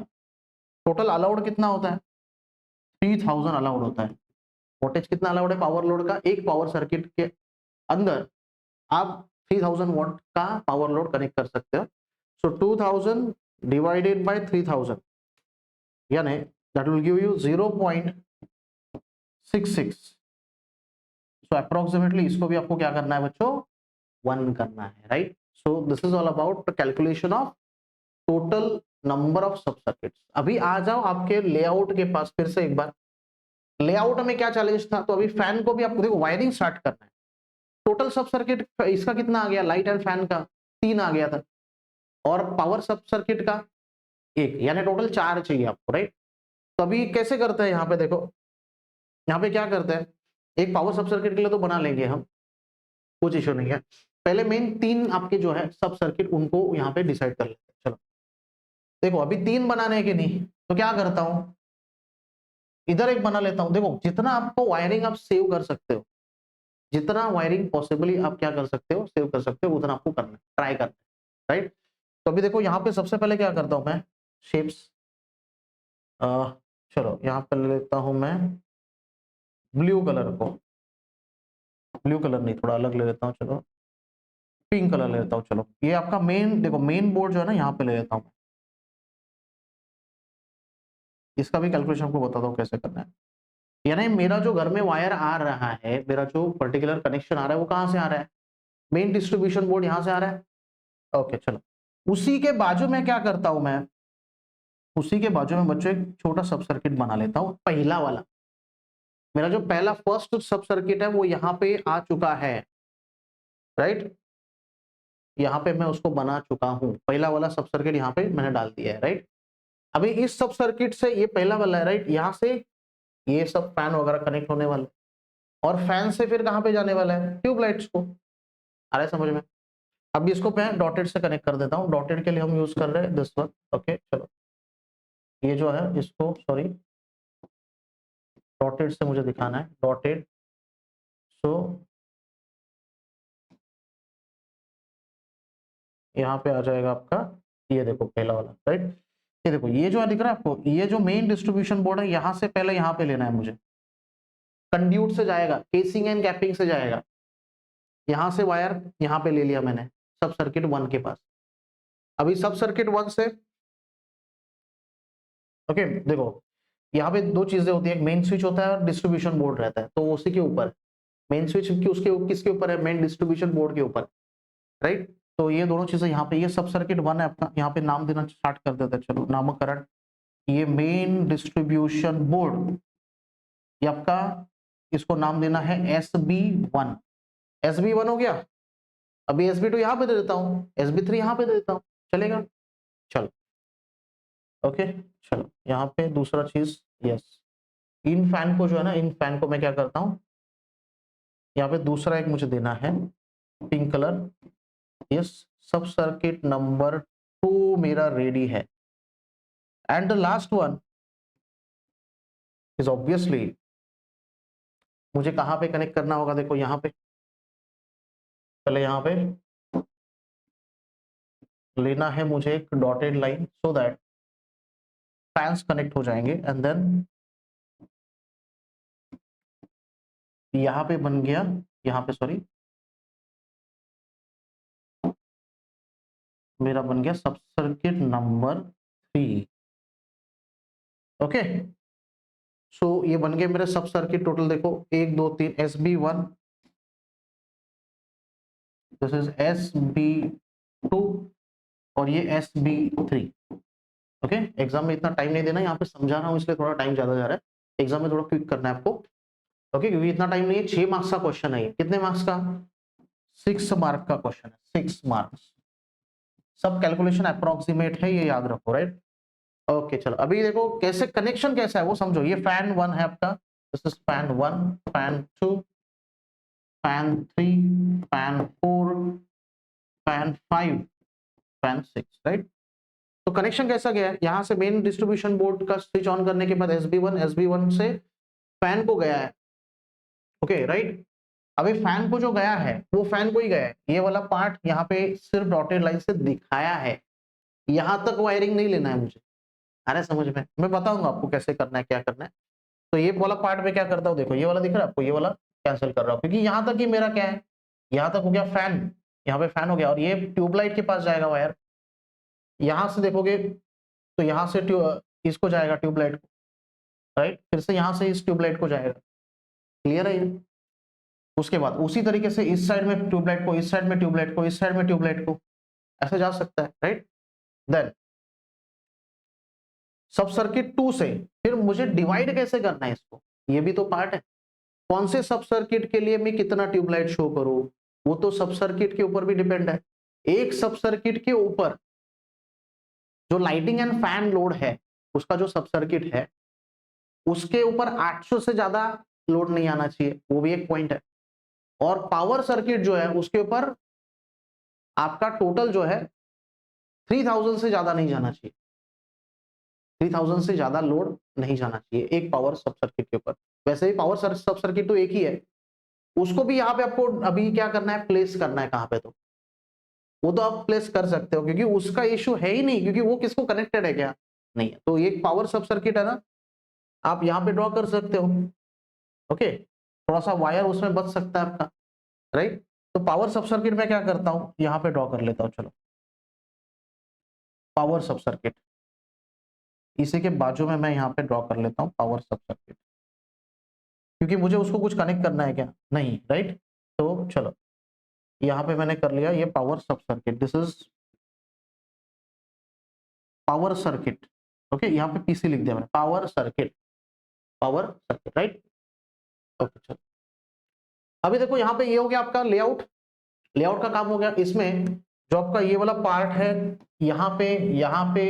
टोटल अलाउड कितना होता है, 3000 अलाउड होता है। वोल्टेज कितना अलाउड है पावर लोड का, एक पावर सर्किट के अंदर आप 3000 वॉट का पावर लोड कनेक्ट कर सकते हो। सो 2000 डिवाइडेड बाय 3000 यानी that will give you 0.66। So approximately इसको भी आपको क्या करना है बच्चों, 1 करना है, right. So this is all about calculation of total number of सब सर्किट्स। अभी आ जाओ आपके लेआउट के पास, फिर से एक बार लेआउट में क्या चैलेंज था, तो अभी फैन को भी आपको देखो वायरिंग स्टार्ट करना है। टोटल सब सर्किट इसका कितना आ गया, लाइट एंड फैन का 3 आ गया था, और पावर सब सर्किट का 1, यानी टोटल 4 चाहिए आपको, राइट। तो अभी कैसे करते हैं, यहाँ पे देखो, यहाँ पे क्या करते हैं, एक पावर सब सर्किट के लिए तो बना लेंगे हम, कुछ इश्यू नहीं है। पहले मेन 3 आपके जो है सब सर्किट उनको यहाँ पे डिसाइड कर लेते हैं। चलो देखो अभी 3 बनाने के नहीं, तो क्या करता हूं, इधर एक बना लेता हूं। देखो जितना आपको वायरिंग आप सेव कर सकते हो, जितना वायरिंग पॉसिबली आप क्या कर सकते हो, सेव कर सकते हो, उतना आपको करना है, ट्राई करना है, राइट। तो अभी देखो यहाँ पे सबसे पहले क्या करता हूं मैं, शेप्स, चलो यहाँ पे ले लेता हूं मैं ब्लू कलर को, ब्लू कलर नहीं थोड़ा अलग ले लेता हूँ, चलो पिंक कलर ले लेता हूँ। चलो ये आपका मेन, देखो मेन बोर्ड जो है ना यहाँ पे ले लेता हूँ, इसका भी कैलकुलेशन आपको बताता हूँ कैसे करना है। यानी मेरा जो घर में वायर आ रहा है, मेरा जो पर्टिकुलर कनेक्शन आ रहा है वो कहाँ से आ रहा है, मेन डिस्ट्रीब्यूशन बोर्ड यहाँ से आ रहा है। ओके चलो, उसी के बाजू में क्या करता हूं मैं, उसी के बाजू में बच्चों एक छोटा सब सर्किट बना लेता हूं, पहला वाला, मेरा जो पहला फर्स्ट सब सर्किट है वो यहाँ पे आ चुका है, राइट। यहाँ पे मैं उसको बना चुका हूं, पहला वाला सब सर्किट यहाँ पे मैंने डाल दिया है, राइट। अभी इस सब सर्किट से, ये पहला वाला है, राइट, यहाँ से ये सब फैन वगैरह कनेक्ट होने वाले, और फैन से फिर कहाँ पे जाने वाला है, ट्यूबलाइट्स को, आ रहा है समझ में। अब इसको मैं डॉटेड से कनेक्ट कर देता हूँ, डॉटेड के लिए हम यूज कर रहे हैं दिस वन। ओके चलो ये जो है इसको, सॉरी डॉटेड से मुझे दिखाना है, डॉटेड। सो यहाँ पे आ जाएगा आपका, ये देखो पहला वाला, राइट। ये देखो ये जो दिख रहा है आपको, ये जो मेन डिस्ट्रीब्यूशन बोर्ड है, यहाँ से पहले यहाँ पे लेना है मुझे, कंड्यूट से जाएगा, केसिंग एंड कैपिंग से जाएगा, यहाँ से वायर यहाँ पे ले लिया मैंने सब सर्किट 1 के पास। अभी सब सर्किट 1 से, ओके देखो यहाँ पे 2 चीजें होती है, एक मेन स्विच होता है और डिस्ट्रीब्यूशन बोर्ड रहता है, तो उसी के ऊपर मेन स्विच की, उसके किसके ऊपर है, मेन डिस्ट्रीब्यूशन बोर्ड के ऊपर, राइट। तो ये दोनों चीजें यहाँ पे, ये सब सर्किट 1 है अपना, यहाँ पे नाम देना स्टार्ट कर देते हैं, चलो नामकरण, ये मेन डिस्ट्रीब्यूशन बोर्ड, ये आपका, इसको नाम देना है SB1, SB1 हो गया। अभी SB2 यहाँ पे दे देता हूँ, SB3 यहाँ पे दे देता हूँ, चलेगा। चलो ओके चलो यहाँ पे दूसरा चीज, यस, इन फैन को जो है ना, इन फैन को मैं क्या करता हूँ, यहाँ पे दूसरा एक मुझे देना है पिंक कलर, यस, सब सर्किट नंबर 2 मेरा रेडी है। And the last one is obviously, मुझे कहाँ पे कनेक्ट करना होगा, देखो यहाँ पे, पहले यहाँ पे लेना है मुझे एक dotted line, so that fans connect हो जाएंगे, एंड देन यहाँ पे बन गया, यहाँ पे सॉरी मेरा बन गया सब सर्किट नंबर 3। ओके, सो ये बन गए मेरे सब सर्किट टोटल। देखो 1 2 3 SB1, दिस इज SB2 और ये SB3। ओके, एग्जाम में इतना टाइम नहीं देना, यहाँ पे समझा रहा हूँ इसलिए थोड़ा टाइम ज्यादा जा रहा है। एग्जाम में थोड़ा क्विक करना है आपको। ओके, क्योंकि इतना टाइम नहीं है। 6 मार्क्स का क्वेश्चन है। कितने मार्क्स का? 6 मार्क का क्वेश्चन है, 6 मार्क्स। सब कैलकुलेशन अप्रोक्सीमेट है, ये याद रखो, राइट। ओके चलो, अभी देखो कैसे कनेक्शन कैसा है वो समझो। ये फैन 1 है आपका, this is fan 1, fan 2, fan 3, fan 4, fan 5, fan 6, right. तो कनेक्शन कैसा गया है? यहाँ से मेन डिस्ट्रीब्यूशन बोर्ड का स्विच ऑन करने के बाद SB1 से फैन को गया है। Okay right. अभी फैन को जो गया है वो फैन को ही गया है। ये वाला पार्ट यहाँ पे सिर्फ डॉटेड लाइन से दिखाया है, यहां तक वायरिंग नहीं लेना है मुझे। आ रहा है समझ में? मैं बताऊंगा आपको कैसे करना है, क्या करना है। तो ये वाला पार्ट में क्या करता हूँ, देखो ये वाला दिख रहा है आपको, ये वाला कैंसिल कर रहा हूँ, क्योंकि यहाँ तक ही मेरा क्या है, यहाँ तक हो गया फैन, यहाँ पे फैन हो गया, और ये ट्यूबलाइट के पास जाएगा वायर। यहां से देखोगे तो यहाँ से इसको जाएगा ट्यूबलाइट को, राइट, फिर से यहाँ से इस ट्यूबलाइट को जाएगा। क्लियर है ये? उसके बाद उसी तरीके से इस साइड में ट्यूबलाइट को, इस साइड में ट्यूबलाइट को, इस साइड में ट्यूबलाइट को, ऐसे जा सकता है, राइट। देन सब सर्किट 2 से फिर मुझे डिवाइड कैसे करना है इसको, ये भी तो पार्ट है। कौन से सब सर्किट के लिए मैं कितना ट्यूबलाइट शो करूं, वो तो सब सर्किट के ऊपर भी डिपेंड है। एक सब सर्किट के ऊपर जो लाइटिंग एंड फैन लोड है, उसका जो सब सर्किट है उसके ऊपर 800 से ज्यादा लोड नहीं आना चाहिए, वो भी एक पॉइंट है। और पावर सर्किट जो है उसके ऊपर आपका टोटल जो है 3000 से ज्यादा नहीं जाना चाहिए, 3000 से ज्यादा लोड नहीं जाना चाहिए एक पावर सब सर्किट के ऊपर। वैसे ही पावर सब सर्किट तो एक ही है, उसको भी यहाँ पे आपको अभी क्या करना है, प्लेस करना है कहाँ पे, तो वो तो आप प्लेस कर सकते हो क्योंकि उसका इश्यू है ही नहीं, क्योंकि वो किसको कनेक्टेड है, क्या नहीं है। तो एक पावर सब सर्किट है ना, आप यहाँ पे ड्रॉ कर सकते हो। ओके, थोड़ा सा वायर उसमें बच सकता है आपका, राइट। तो पावर सब सर्किट में क्या करता हूँ, यहाँ पे ड्रॉ कर लेता हूँ। चलो पावर सब सर्किट, इसी के बाजू में मैं यहाँ पे ड्रॉ कर लेता हूँ पावर सब सर्किट, क्योंकि मुझे उसको कुछ कनेक्ट करना है क्या, नहीं, राइट। तो चलो यहाँ पे मैंने कर लिया ये पावर सब circuit, this is power circuit. Okay, यहाँ पे पीसी लिख दिया मैंने, power circuit, power circuit, right. Okay चलो, अभी देखो यहाँ पे ये हो गया आपका लेआउट, लेआउट का काम हो गया। इसमें जो आपका ये वाला पार्ट है, यहाँ पे, यहाँ पे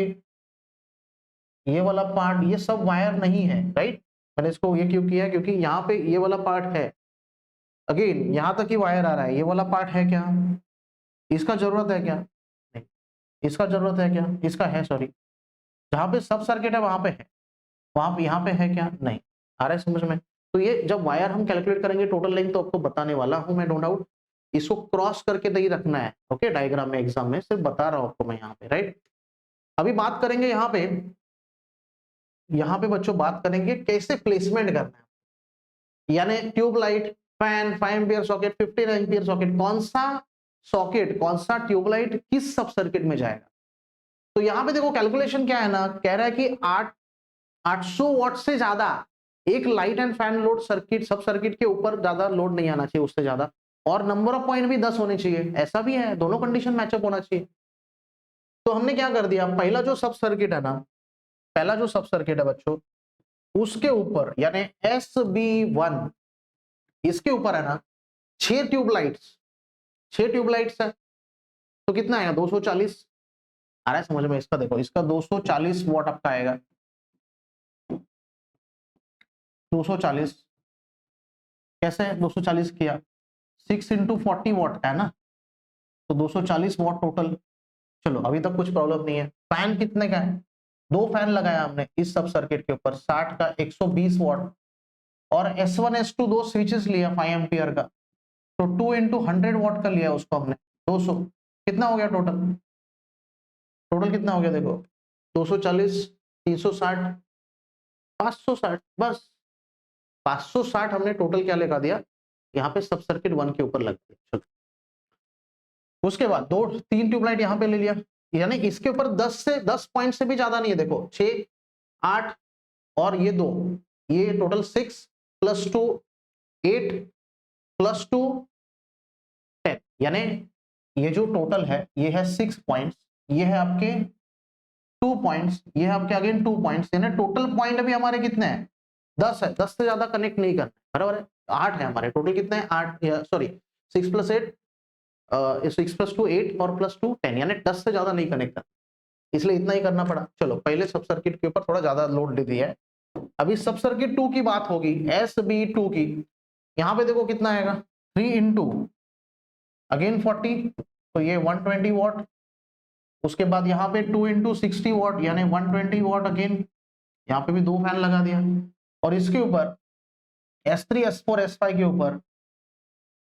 ये वाला पार्ट, ये सब वायर नहीं है, राइट। मैंने इसको ये क्यों किया, क्योंकि यहाँ पे ये वाला पार्ट है, अगेन यहाँ तक ही वायर आ रहा है, ये वाला पार्ट है क्या, इसका जरूरत है क्या, नहीं। इसका जरूरत है क्या, इसका है, सॉरी। जहाँ पे सब सर्किट है वहां पे है, वहां पे यहाँ पे है क्या, नहीं। आ रहा है समझ में? तो ये जब वायर हम कैलकुलेट करेंगे टोटल लेंथ तो आपको बताने वाला हूं मैं, नो डाउट। इसको क्रॉस करके नहीं रखना है, ओके, डायग्राम में, एग्जाम में सिर्फ बता रहा हूं आपको मैं यहाँ पे, राइट। अभी बात करेंगे यहाँ पे, यहाँ पे बच्चों बात करेंगे कैसे प्लेसमेंट करना है, यानी tube light, fan, 5 ampere socket, 15 ampere socket, कौन सा सॉकेट, कौन सा ट्यूबलाइट किस सब सर्किट में जाएगा। तो यहाँ पे देखो कैलकुलेशन क्या है ना, कह रहा है कि 800 वॉट से ज्यादा एक light and fan load circuit, सब सर्किट के ऊपर ज्यादा लोड नहीं आना चाहिए, उससे ज्यादा, और नंबर ऑफ पॉइंट भी 10 होने चाहिए, ऐसा भी है, दोनों कंडीशन मैचअप होना चाहिए। तो हमने क्या कर दिया, पहला जो सब सर्किट है ना, पहला जो सब सर्किट है बच्चों, उसके ऊपर यानी SB1, इसके ऊपर है ना 6 ट्यूबलाइट्स, 6 ट्यूबलाइट्स है, तो कितना आएगा, 240। आ रहा है समझ में? इसका देखो, इसका 240 वॉट आपका आएगा, 240 कैसे 240 किया, 6 इंटू 40 वॉट का है ना, तो 240 वॉट टोटल। चलो अभी तक कुछ प्रॉब्लम नहीं है। फैन कितने का है, 2 फैन लगाया हमने इस सब सर्किट के ऊपर, 60 का 120 वॉट, और S1 S2 दो स्विचेस लिया 5 एम्पियर का, तो 2 इंटू 100 वॉट का लिया उसको हमने, 200। कितना हो गया टोटल, टोटल कितना हो गया देखो, 240, 360, 560, बस 560 हमने टोटल क्या लगा दिया, यहाँ पे सब सर्किट 1 के ऊपर लग गई। चलो उसके बाद 3 ट्यूबलाइट यहाँ पे ले लिया, यानी इसके ऊपर 10 पॉइंट से भी ज्यादा नहीं है। देखो 6, 8 और ये 2, ये टोटल 6 + 2 8 + 2 10, यानी ये जो टोटल है ये है 6 पॉइंट्स, ये है आपके 2 पॉइंट्स, ये है आपके अगेन 2 पॉइंट्स, यानी टोटल पॉइंट अभी हमारे कितने हैं 10 है। 10 से ज्यादा कनेक्ट नहीं करना, बराबर है। 8 है हमारे टोटल, कितने हैं 8, सॉरी 6 + 8 6 + 2 8 और +2 10, यानी 10 से ज्यादा नहीं कनेक्ट करना, इसलिए इतना ही करना पड़ा। चलो पहले सब सर्किट के ऊपर थोड़ा ज्यादा लोड दे दिया है। अभी सब सर्किट 2 की बात होगी, SB2 की। यहाँ पे देखो कितना आएगा 3 × अगेन 40, तो ये 120 वॉट। उसके बाद यहाँ पे 2 × 60 वॉट, यानी 120 वॉट अगेन। यहाँ पे भी 2 फैन लगा दिया, और इसके ऊपर S3 S4 S5 के ऊपर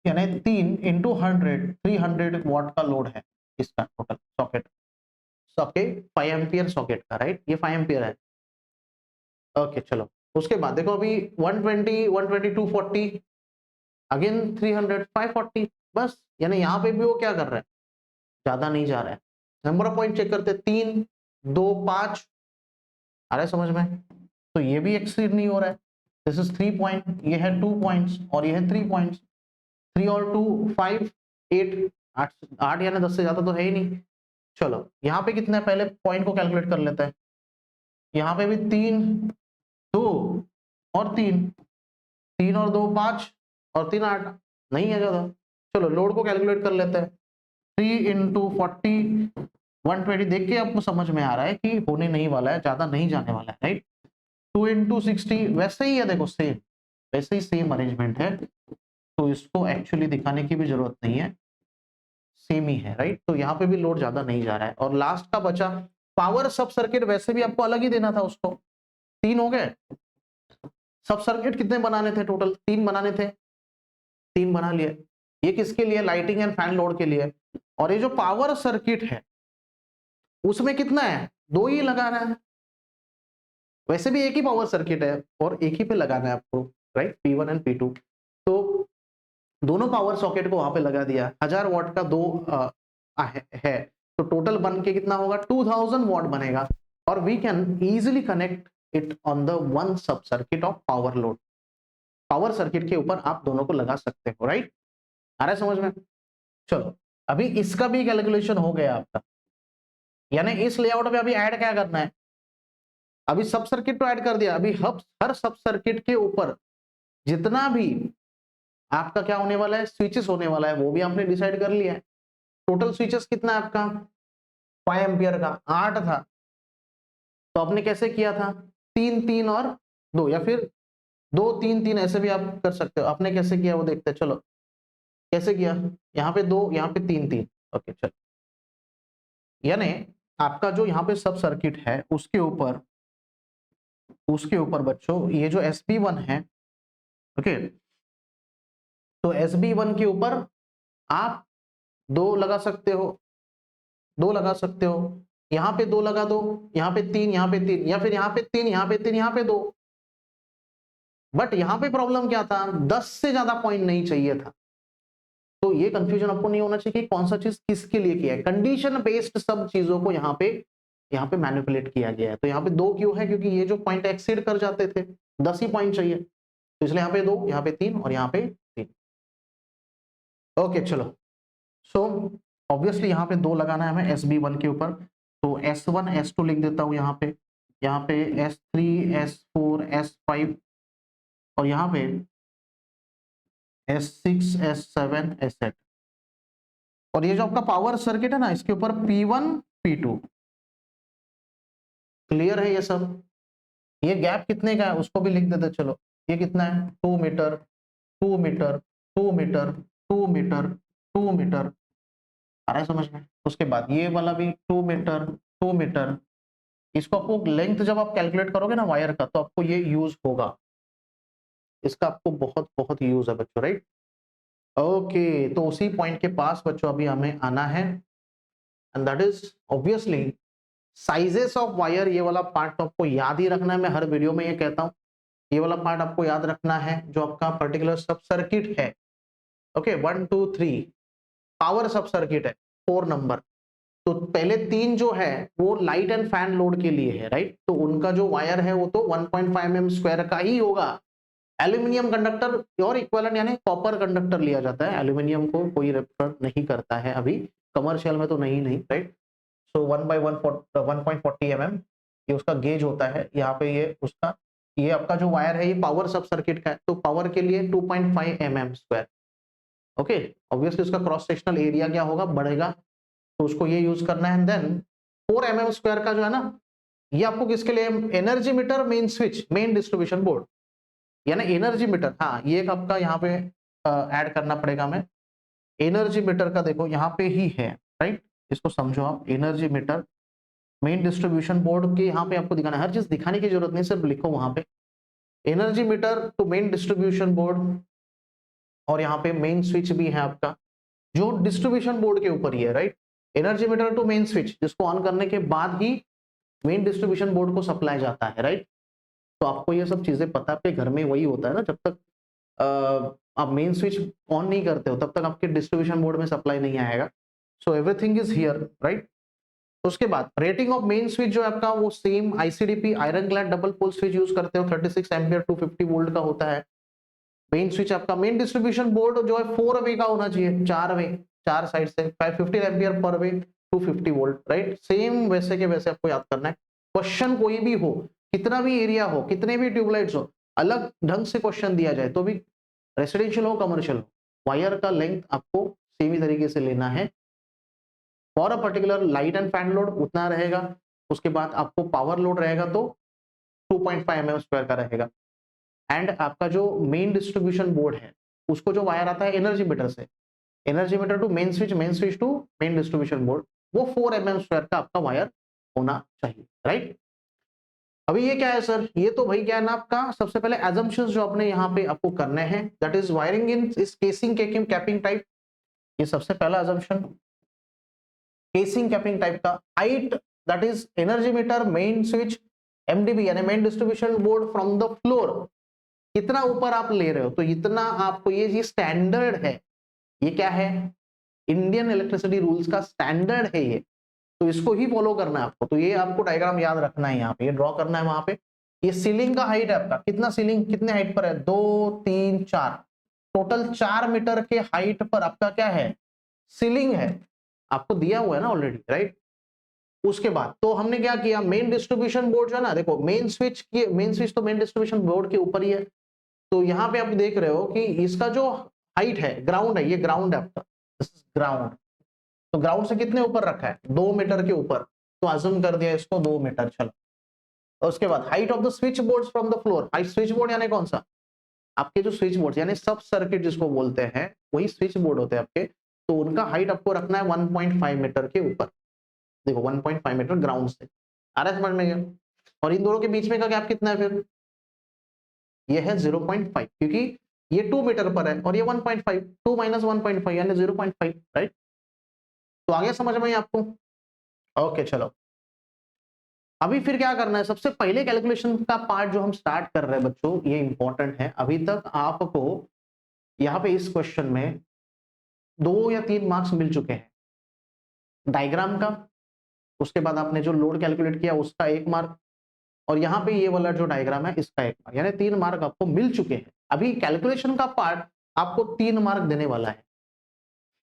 यानी 3 × 100 300 वॉट का लोड है इसका total socket, socket 5 ampere socket का, राइट, ये 5 एम्पियर है। ओके चलो उसके बाद देखो अभी 120 120 240 अगेन 300 540, बस। यानी यहाँ पे भी वो क्या कर रहा है, ज्यादा नहीं जा रहा है। नंबर ऑफ पॉइंट चेक करते, 3 2 5, आ रहा है समझ में, तो ये भी एक्सीड नहीं हो रहा है। दिस इज 3 पॉइंट, ये है 2 पॉइंट्स और ये है 3 पॉइंट्स, 3 और 2 5 8 8 यानी 10 से ज्यादा तो है ही नहीं। चलो यहाँ पे कितना है, पहले पॉइंट को कैलकुलेट कर लेते हैं। यहाँ पे भी 3 2 और 3, 3 और 2 5 और 3 8, नहीं है ज्यादा। चलो लोड को कैलकुलेट कर लेते हैं। 3 × 40 120, देख के आपको समझ में आ रहा है कि होने नहीं वाला है, ज्यादा नहीं जाने वाला है, राइट। 2 × 60 वैसे ही है, देखो सेम, वैसे ही सेम अरेंजमेंट है, तो इसको एक्चुअली दिखाने की भी जरूरत नहीं है, सेम ही है, राइट। तो यहाँ पे भी लोड ज्यादा नहीं जा रहा है। और लास्ट का बचा पावर सब सर्किट, वैसे भी आपको अलग ही देना था उसको। 3 हो गए सब सर्किट, कितने बनाने थे टोटल, 3 बनाने थे, 3 बना लिए। ये किसके लिए, लाइटिंग एंड फैन लोड के लिए। और ये जो पावर सर्किट है उसमें कितना है, 2 ही लगाना है। वैसे भी एक ही पावर सर्किट है और एक ही पे लगाना है आपको, राइट, P1 एंड P2। तो दोनों पावर सॉकेट को वहां पे लगा दिया। 1000 वॉट का 2 है, तो टोटल बन के कितना होगा, 2000 वॉट बनेगा। और we can easily connect it on the one sub circuit of power load. Power circuit के ऊपर आप दोनों को लगा सकते हो, राइट। आ रहा है समझ में। चलो अभी इसका भी कैलकुलेशन हो गया आपका, यानी इस लेआउट में अभी ऐड क्या करना है, अभी सब सर्किट तो ऐड कर दिया। अभी हर सब सर्किट के ऊपर जितना भी आपका क्या होने वाला है, स्विचेस होने वाला है, वो भी आपने डिसाइड कर लिया है। टोटल स्विचेस कितना है आपका, 5 एम्पियर का 8 था, तो आपने कैसे किया था, 3 3 और 2, या फिर 2 3 3, ऐसे भी आप कर सकते हो। आपने कैसे किया वो देखते हैं, चलो कैसे किया, यहाँ पे 2 यहाँ पे 3 3, ओके चलो। यानी आपका जो यहाँ पे सब सर्किट है उसके ऊपर बच्चों ये जो SB1 है, ओके, तो SB1 के ऊपर आप 2 लगा सकते हो, 2 लगा सकते हो, यहाँ पे 2 लगा दो, यहाँ पे 3 यहाँ पे 3, या फिर यहाँ पे 3 यहाँ पे 3 यहाँ पे 2। बट यहाँ पे प्रॉब्लम क्या था, 10 से ज्यादा पॉइंट नहीं चाहिए था। तो ये कंफ्यूजन आपको नहीं होना चाहिए कि कौन सा चीज किसके लिए किया है। कंडीशन बेस्ड सब चीजों को यहाँ पे मैनिपुलेट किया गया है। तो यहाँ पे 2 क्यों है, क्योंकि ये जो पॉइंट एक्सीड कर जाते थे, 10 ही पॉइंट चाहिए, तो इसलिए यहाँ पे 2 यहाँ पे 3 और यहाँ पे 3। ओके चलो, सो ऑब्वियसली यहाँ पे 2 लगाना है हमें SB1 के ऊपर, तो S1 S2 लिख देता हूँ यहाँ पे S3 S4 S5 और यहाँ पे S6 S7 S8। और ये जो आपका पावर सर्किट है ना, इसके ऊपर P1 P2, क्लियर है ये सब। ये गैप कितने का है उसको भी लिख देते, चलो ये कितना है, 2 metre 2 metre 2 metre 2 metre 2 metre, आ रहा है समझ में। उसके बाद ये वाला भी 2 मीटर 2 मीटर। इसको आपको लेंथ जब आप कैलकुलेट करोगे ना वायर का, तो आपको ये यूज होगा, इसका आपको बहुत बहुत यूज है बच्चों, राइट। ओके, तो उसी पॉइंट के पास बच्चों अभी हमें आना है, and that is obviously sizes of wire. ये वाला पार्ट तो आपको याद ही रखना है, मैं हर वीडियो में ये कहता हूँ, ये वाला पार्ट आपको याद रखना है। जो आपका पर्टिकुलर सब सर्किट है ओके 1 2 3 पावर सब सर्किट है 4 नंबर। तो पहले 3 जो है वो लाइट एंड फैन लोड के लिए है, राइट। तो उनका जो वायर है वो तो 1.5 mm स्क्वायर का ही होगा। एल्यूमिनियम कंडक्टर और इक्विवेलेंट यानी कॉपर कंडक्टर लिया जाता है, एल्यूमिनियम को कोई रेफर नहीं करता है अभी, कमर्शियल में तो नहीं, राइट। सो 1/140 mm ये उसका गेज होता है। यहाँ पे ये आपका जो वायर है ये पावर सब सर्किट का है, तो पावर के लिए 2.5 mm स्क्वायर। ओके, ऑब्वियसली उसका क्रॉस सेक्शनल एरिया क्या होगा, बढ़ेगा, तो उसको ये यूज करना है। देन 4 mm स्क्वायर का जो है ना, ये आपको किसके लिए, energy meter, main switch, main distribution board, यानी एनर्जी मीटर। हाँ, ये एक आपका यहाँ पे ऐड करना पड़ेगा। मैं एनर्जी मीटर का देखो यहाँ पे ही है, राइट। इसको समझो आप, energy meter, main distribution board के यहाँ पे आपको दिखाना है। हर चीज दिखाने की जरूरत नहीं, सिर्फ लिखो वहां पे energy meter to main distribution board, और यहाँ पे मेन स्विच भी है आपका जो डिस्ट्रीब्यूशन बोर्ड के ऊपर ही है, right. Energy meter to main switch, जिसको ऑन करने के बाद ही मेन डिस्ट्रीब्यूशन बोर्ड को सप्लाई जाता है, राइट। तो आपको ये सब चीजें पता है, आपके घर में वही होता है ना, जब तक आप मेन स्विच ऑन नहीं करते हो तब तक आपके डिस्ट्रीब्यूशन बोर्ड में सप्लाई नहीं आएगा। So everything is here, right. उसके बाद रेटिंग ऑफ मेन स्विच जो है आपका वो same ICDP iron clad double pole switch use करते हो, 36 एम्पियर 250 वोल्ट का होता है। मेन स्विच आपका, मेन डिस्ट्रीब्यूशन बोर्ड जो है 4 वे का होना चाहिए, 4 वे, 4 साइड से 550 एम्पियर पर वे 250 वोल्ट, राइट। सेम वैसे के वैसे आपको याद करना है। क्वेश्चन कोई भी हो, कितना भी एरिया हो, कितने भी ट्यूबलाइट्स हो, अलग ढंग से क्वेश्चन दिया जाए तो भी, रेसिडेंशियल हो कमर्शियल हो, वायर का लेंथ आपको सेम ही तरीके से लेना है। For a particular light and fan load उतना रहेगा, उसके बाद आपको पावर लोड रहेगा तो 2.5 mm स्क्वायर का रहेगा। एंड आपका जो मेन डिस्ट्रीब्यूशन बोर्ड है उसको जो वायर आता है एनर्जी मीटर से, energy meter to main switch to main distribution board, वो 4 mm स्क्वायर का आपका वायर होना चाहिए, राइट। अभी ये क्या है सर, ये तो भाई क्या है ना आपका, सबसे पहले एजम्पशंस जो आपने यहाँ पे आपको करने हैं, दैट इज वायरिंग इन इस केसिंग कैपिंग टाइप। ये सबसे पहला एजम्पशन, केसिंग कैपिंग टाइप का। Height, that is energy meter, main switch, MDB यानी main distribution board from the floor, कितना ऊपर आप ले रहे हो तो इतना आपको, ये स्टैंडर्ड है। ये क्या है, इंडियन इलेक्ट्रिसिटी रूल्स का स्टैंडर्ड है ये, तो इसको ही फॉलो करना है आपको। तो ये आपको डायग्राम याद रखना है, यहाँ पे ये ड्रॉ करना है। वहां पे ये सीलिंग का हाइट है आपका, कितना सीलिंग कितने हाइट पर है, 2 3 4, टोटल 4 मीटर के हाइट पर आपका क्या है, सीलिंग है, आपको दिया हुआ है ना ऑलरेडी, राइट। उसके बाद तो हमने क्या किया, मेन डिस्ट्रीब्यूशन बोर्ड जो है ना, देखो मेन स्विच तो मेन डिस्ट्रीब्यूशन बोर्ड के ऊपर ही है। तो यहाँ पे आप देख रहे हो कि इसका जो हाइट है, ग्राउंड है, ये ग्राउंड है आपका, ग्राउंड। तो ग्राउंड से कितने ऊपर रखा है, 2 मीटर के ऊपर, तो अज्यूम कर दिया इसको 2 मीटर, चलो। और उसके बाद height of the switch board from the floor, height switch board यानी कौन सा, आपके जो स्विच बोर्ड यानी सब सर्किट जिसको बोलते हैं वही स्विच बोर्ड होते हैं आपके, तो उनका हाइट आपको रखना है 1.5 मीटर के ऊपर। देखो 1.5 मीटर ग्राउंड से, आ रहा है समझ में गया। और इन दोनों के बीच में का गैप कितना है फिर, ये है 0.5, क्योंकि ये 2 मीटर पर है और ये 1.5, 2 माइनस 1.5 यानी 0.5, राइट। तो आगे समझ में आपको, ओके चलो। अभी फिर क्या करना है, सबसे पहले कैलकुलेशन का पार्ट जो हम स्टार्ट कर रहे हैं बच्चों, ये इंपॉर्टेंट है। अभी तक आपको यहाँ पे इस क्वेश्चन में 2 या 3 मार्क्स मिल चुके हैं डायग्राम का, उसके बाद आपने जो लोड कैलकुलेट किया उसका 1 मार्क, और यहाँ पे ये वाला जो डायग्राम है इसका 1 मार्क, यानी 3 मार्क आपको मिल चुके हैं। अभी कैलकुलेशन का पार्ट आपको 3 मार्क देने वाला है,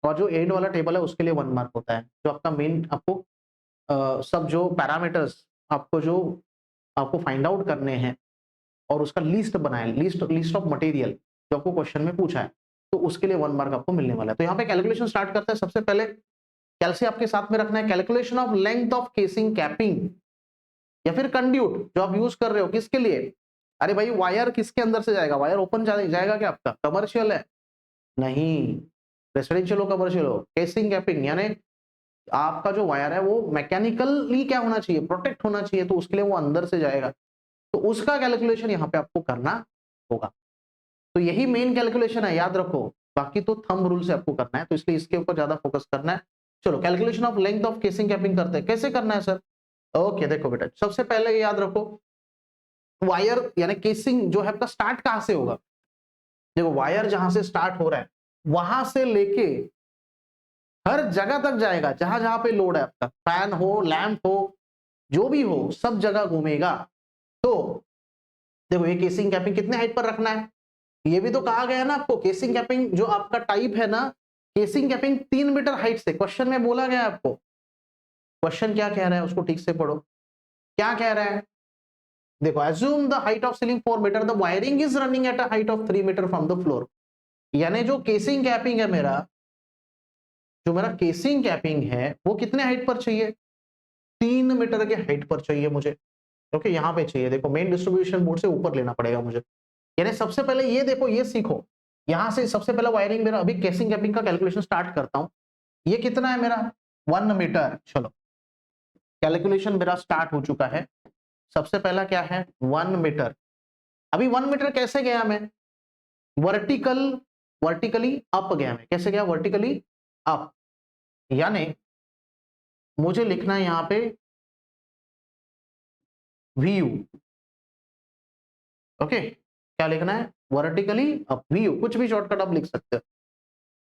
और जो एंड वाला टेबल है उसके लिए 1 मार्क होता है। जो आपका मेन आपको सब जो पैरामीटर्स आपको फाइंड आउट करने हैं और उसका लिस्ट बनाए, लिस्ट ऑफ मटेरियल जो आपको क्वेश्चन में पूछा है, तो उसके लिए 1 मार्क आपको मिलने वाला है। तो यहाँ पे कैलकुलेशन स्टार्ट करते हैं। सबसे पहले कैलसी आपके साथ में रखना है, calculation of length of casing capping या फिर कंड्यूट जो आप यूज कर रहे हो, किसके लिए, अरे भाई वायर किसके अंदर से जाएगा, वायर ओपन जाएगा क्या आपका, कमर्शियल है नहीं, रेसिडेंशियल हो कमर्शियल हो, केसिंग कैपिंग यानी आपका जो वायर है वो मैकेनिकली क्या होना चाहिए, प्रोटेक्ट होना चाहिए, तो उसके लिए वो अंदर से जाएगा, तो उसका कैलकुलेशन यहाँ पे आपको करना होगा। तो यही मेन कैलकुलेशन है, याद रखो, बाकी तो थंब रूल से आपको करना है, तो इसलिए इसके ऊपर ज्यादा फोकस करना है। चलो calculation of length of casing capping करते हैं, कैसे करना है सर, ओके देखो बेटा, सबसे पहले याद रखो वायर यानी केसिंग जो है आपका स्टार्ट कहां से होगा, देखो वायर जहां से स्टार्ट हो रहा है वहां से लेके हर जगह तक जाएगा, जहां जहां पे लोड है आपका, फैन हो, लैंप हो, जो भी हो, सब जगह घूमेगा। तो देखो ये केसिंग कैपिंग कितने हाइट पर रखना है, ये भी तो कहा गया है ना आपको। केसिंग कैपिंग जो आपका टाइप है ना, केसिंग कैपिंग 3 मीटर हाइट से, क्वेश्चन में बोला गया है आपको। क्वेश्चन क्या कह रहा है उसको ठीक से पढ़ो, क्या कह रहा है। देखो, assume the height of ceiling 4 meter, the wiring is running at a height of 3 meter from the floor। यानी जो केसिंग कैपिंग है मेरा, जो मेरा केसिंग कैपिंग है वो कितने हाइट पर चाहिए, 3 मीटर के हाइट पर चाहिए मुझे, क्योंकि यहाँ पे चाहिए। देखो मेन डिस्ट्रीब्यूशन बोर्ड से ऊपर लेना पड़ेगा मुझे। यानी सबसे पहले ये देखो, ये सीखो, यहां से सबसे पहले वायरिंग मेरा, अभी केसिंग कैपिंग का कैलकुलेशन स्टार्ट करता हूं। ये कितना है मेरा, 1 मीटर। चलो कैलकुलेशन मेरा स्टार्ट हो चुका है। सबसे पहला क्या है, 1 मीटर। अभी 1 मीटर कैसे गया मैं, वर्टिकली अप गया मैं। कैसे गया, वर्टिकली अप। यानी मुझे लिखना है यहां पे VU। ओके, क्या लिखना है, वर्टिकली अप, VU। कुछ भी शॉर्टकट आप लिख सकते हो।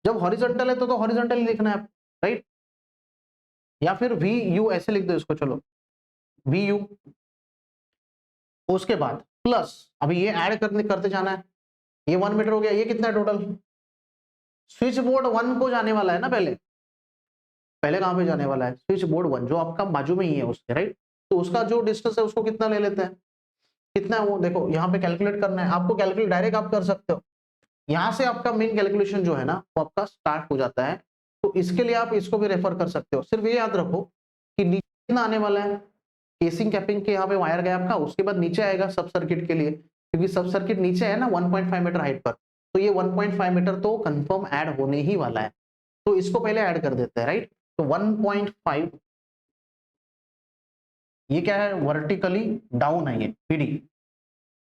जब हॉरिजॉन्टल है तो हॉरिजॉन्टली लिखना है, राइट, या फिर VU ऐसे लिख दो इसको। चलो VU, उसके बाद प्लस, अभी ये ऐड करते जाना है। ये 1 मीटर हो गया, ये कितना है टोटल, स्विच बोर्ड 1 को जाने वाला है ना, पहले पहले कहां पे जाने वाला है, स्विच बोर्ड 1 जो आपका बाजू में ही है उसके, राइट। तो उसका जो डिस्टेंस है उसको कितना ले लेते हैं, कितना है वो, देखो यहाँ पे कैलकुलेट करना है आपको। कैलकुलेट डायरेक्ट आप कर सकते हो, यहाँ से आपका मेन कैलकुलेशन जो है ना वो आपका स्टार्ट हो जाता है। तो इसके लिए आप इसको भी रेफर कर सकते हो। सिर्फ ये याद रखो कि नीचे कितना आने वाला है, केसिंग कैपिंग के यहाँ पे वायर गया आपका, उसके बाद नीचे आएगा सब सर्किट के लिए, क्योंकि सब सर्किट नीचे है ना 1.5 मीटर हाइट पर। तो ये 1.5 मीटर तो कंफर्म ऐड होने ही वाला है, तो इसको पहले ऐड कर देते हैं, राइट। तो 1.5, ये क्या है, वर्टिकली डाउन है, ये PD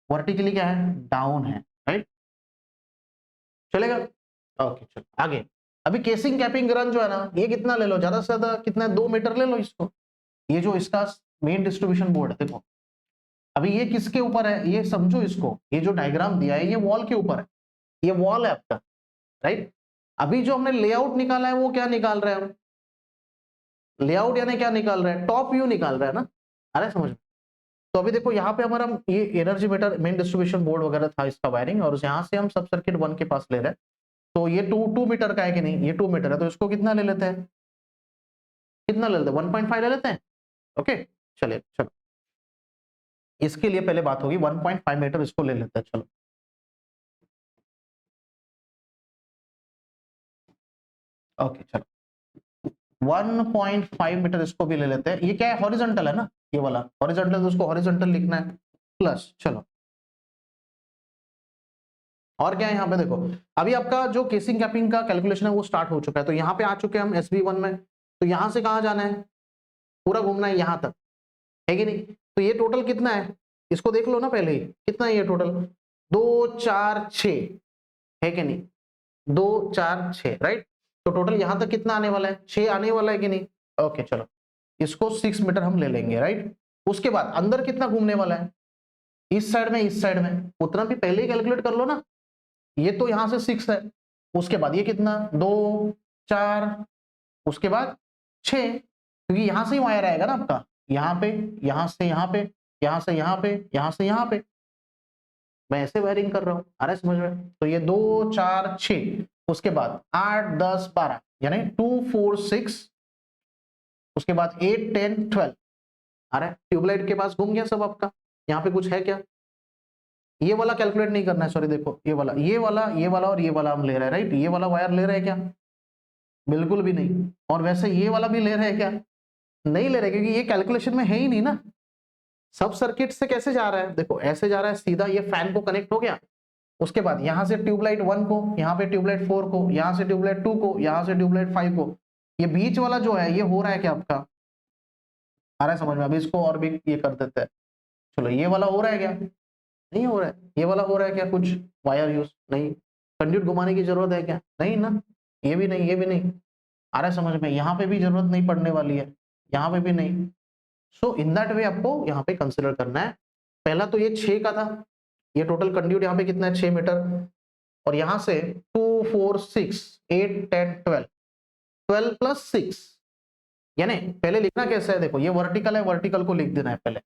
वर्टिकली क्या है, डाउन है, राइट। चलेगा, ओके चलो आगे। अभी केसिंग कैपिंग रन जो है ना, ये कितना ले लो, ज्यादा से ज्यादा कितना है, 2 मीटर ले लो इसको। ये जो इसका मेन डिस्ट्रीब्यूशन बोर्ड है, देखो अभी ये किसके ऊपर है, ये समझो इसको, ये जो डायग्राम दिया है ये वॉल के ऊपर है, ये वॉल है आपका, राइट। अभी जो हमने लेआउट निकाला है वो क्या निकाल रहे हैं हम, लेआउट यानी क्या निकाल रहे हैं, टॉप व्यू निकाल रहे हैं ना, अरे समझ में। तो अभी देखो यहाँ पे हमारा ये energy meter main distribution board वगैरह था इसका वायरिंग, और यहाँ से हम सब सर्किट 1 के पास ले रहे हैं। तो ये 2 मीटर का है कि नहीं, ये 2 मीटर है, तो इसको कितना ले लेते हैं, कितना ले लेते हैं, 1.5 ले लेते हैं। ओके चलिए, चलो इसके लिए पहले बात होगी 1.5 मीटर, इसको ले लेते हैं। चलो ओके चलो 1.5 मीटर इसको भी ले लेते हैं। ये क्या है, हॉरिजॉन्टल है ना, ये वाला हॉरिजॉन्टल, तो उसको हॉरिजॉन्टल लिखना है प्लस। चलो और क्या है यहाँ पे, देखो अभी आपका जो केसिंग कैपिंग का कैलकुलेशन है वो स्टार्ट हो चुका है। तो यहाँ पे आ चुके हैं हम SB1 में। तो यहाँ से कहाँ जाना है, पूरा घूमना है यहाँ तक, है कि नहीं। तो ये टोटल कितना है, इसको देख लो ना पहले ही, कितना है ये टोटल, 2 4 6, है कि नहीं, 2 4 6, राइट। तो टोटल यहाँ तक कितना आने वाला है, 6 आने वाला है कि नहीं। ओके चलो इसको 6 मीटर हम ले लेंगे, राइट। उसके बाद अंदर कितना घूमने वाला है, इस साइड में, इस साइड में, उतना भी पहले ही कैलकुलेट कर लो ना। ये तो यहाँ से 6 है, उसके बाद ये कितना, 2 4, उसके बाद 6, क्योंकि यहां से ही वायर आएगा ना आपका, यहाँ पे, यहाँ से यहाँ पे, यहाँ से यहाँ पे, यहाँ से यहाँ पे, मैं ऐसे वायरिंग कर रहा हूँ, आ रहा है समझ में। तो ये 2 4 6, उसके बाद 8 10 12, यानी 2 4 6, उसके बाद 8 10 12, आ रहा है। ट्यूबलाइट के पास घूम गया सब आपका, यहाँ पे कुछ है क्या, ये वाला कैलकुलेट नहीं करना है, सॉरी देखो ये वाला, ये वाला, ये वाला और ये वाला हम ले रहे हैं, राइट। ये वाला वायर ले रहे हैं क्या, बिल्कुल भी नहीं। और वैसे ये वाला भी ले रहे हैं क्या, नहीं ले रहे, क्योंकि ये कैलकुलेशन में है ही नहीं ना। सब सर्किट से कैसे जा रहा है, देखो ऐसे जा रहा है सीधा, ये फैन को कनेक्ट हो गया, उसके बाद यहां से ट्यूबलाइट 1 को, यहाँ पे ट्यूबलाइट 4 को, यहाँ से ट्यूबलाइट 2 को, यहाँ से ट्यूबलाइट 5 को। ये बीच वाला जो है ये हो रहा है क्या आपका, आ रहा है समझ में। अभी इसको और भी ये कर देते हैं। चलो ये वाला हो रहा है क्या, नहीं हो रहा है। ये वाला हो रहा है क्या, कुछ वायर यूज नहीं, कंड्यूट घुमाने की जरूरत है क्या, नहीं ना। ये भी नहीं, ये भी नहीं, आ रहा है समझ में। यहाँ पे भी जरूरत नहीं पड़ने वाली है, यहाँ पे भी नहीं। सो इन दैट वे आपको यहाँ पे कंसिडर करना है। पहला तो ये 6 का था, ये टोटल कंड्यूट यहाँ पे कितना है, 6 मीटर। और यहां से 2 4 6 8 10 12 12 प्लस 6, यानी पहले लिखना कैसे है, देखो ये वर्टिकल है, वर्टिकल को लिख देना है पहले,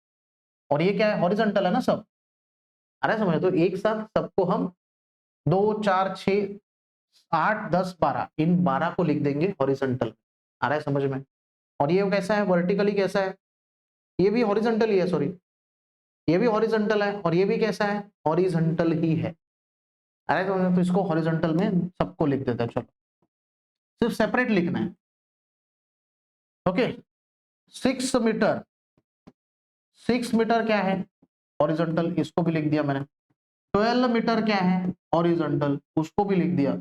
और ये क्या है, हॉरिजॉन्टल है ना सब। अरे समझ, तो एक साथ सबको हम 2 4 6 8 10 12, इन 12 को लिख देंगे हॉरिजॉन्टल। आ रहा है समझ में। और ये कैसा है, वर्टिकली कैसा है, ये भी हॉरिजॉन्टल ही है, सॉरी ये भी हॉरिजॉन्टल है, और ये भी कैसा है, हॉरिजॉन्टल ही है। अरे तो इसको हॉरिजॉन्टल में सबको लिख देते हैं, चलो सिर्फ सेपरेट लिखना है। ओके, 6 मीटर, 6 मीटर क्या है, हॉरिजॉन्टल, इसको भी लिख दिया मैंने। 12 मीटर क्या है, हॉरिजॉन्टल, उसको भी लिख दिया।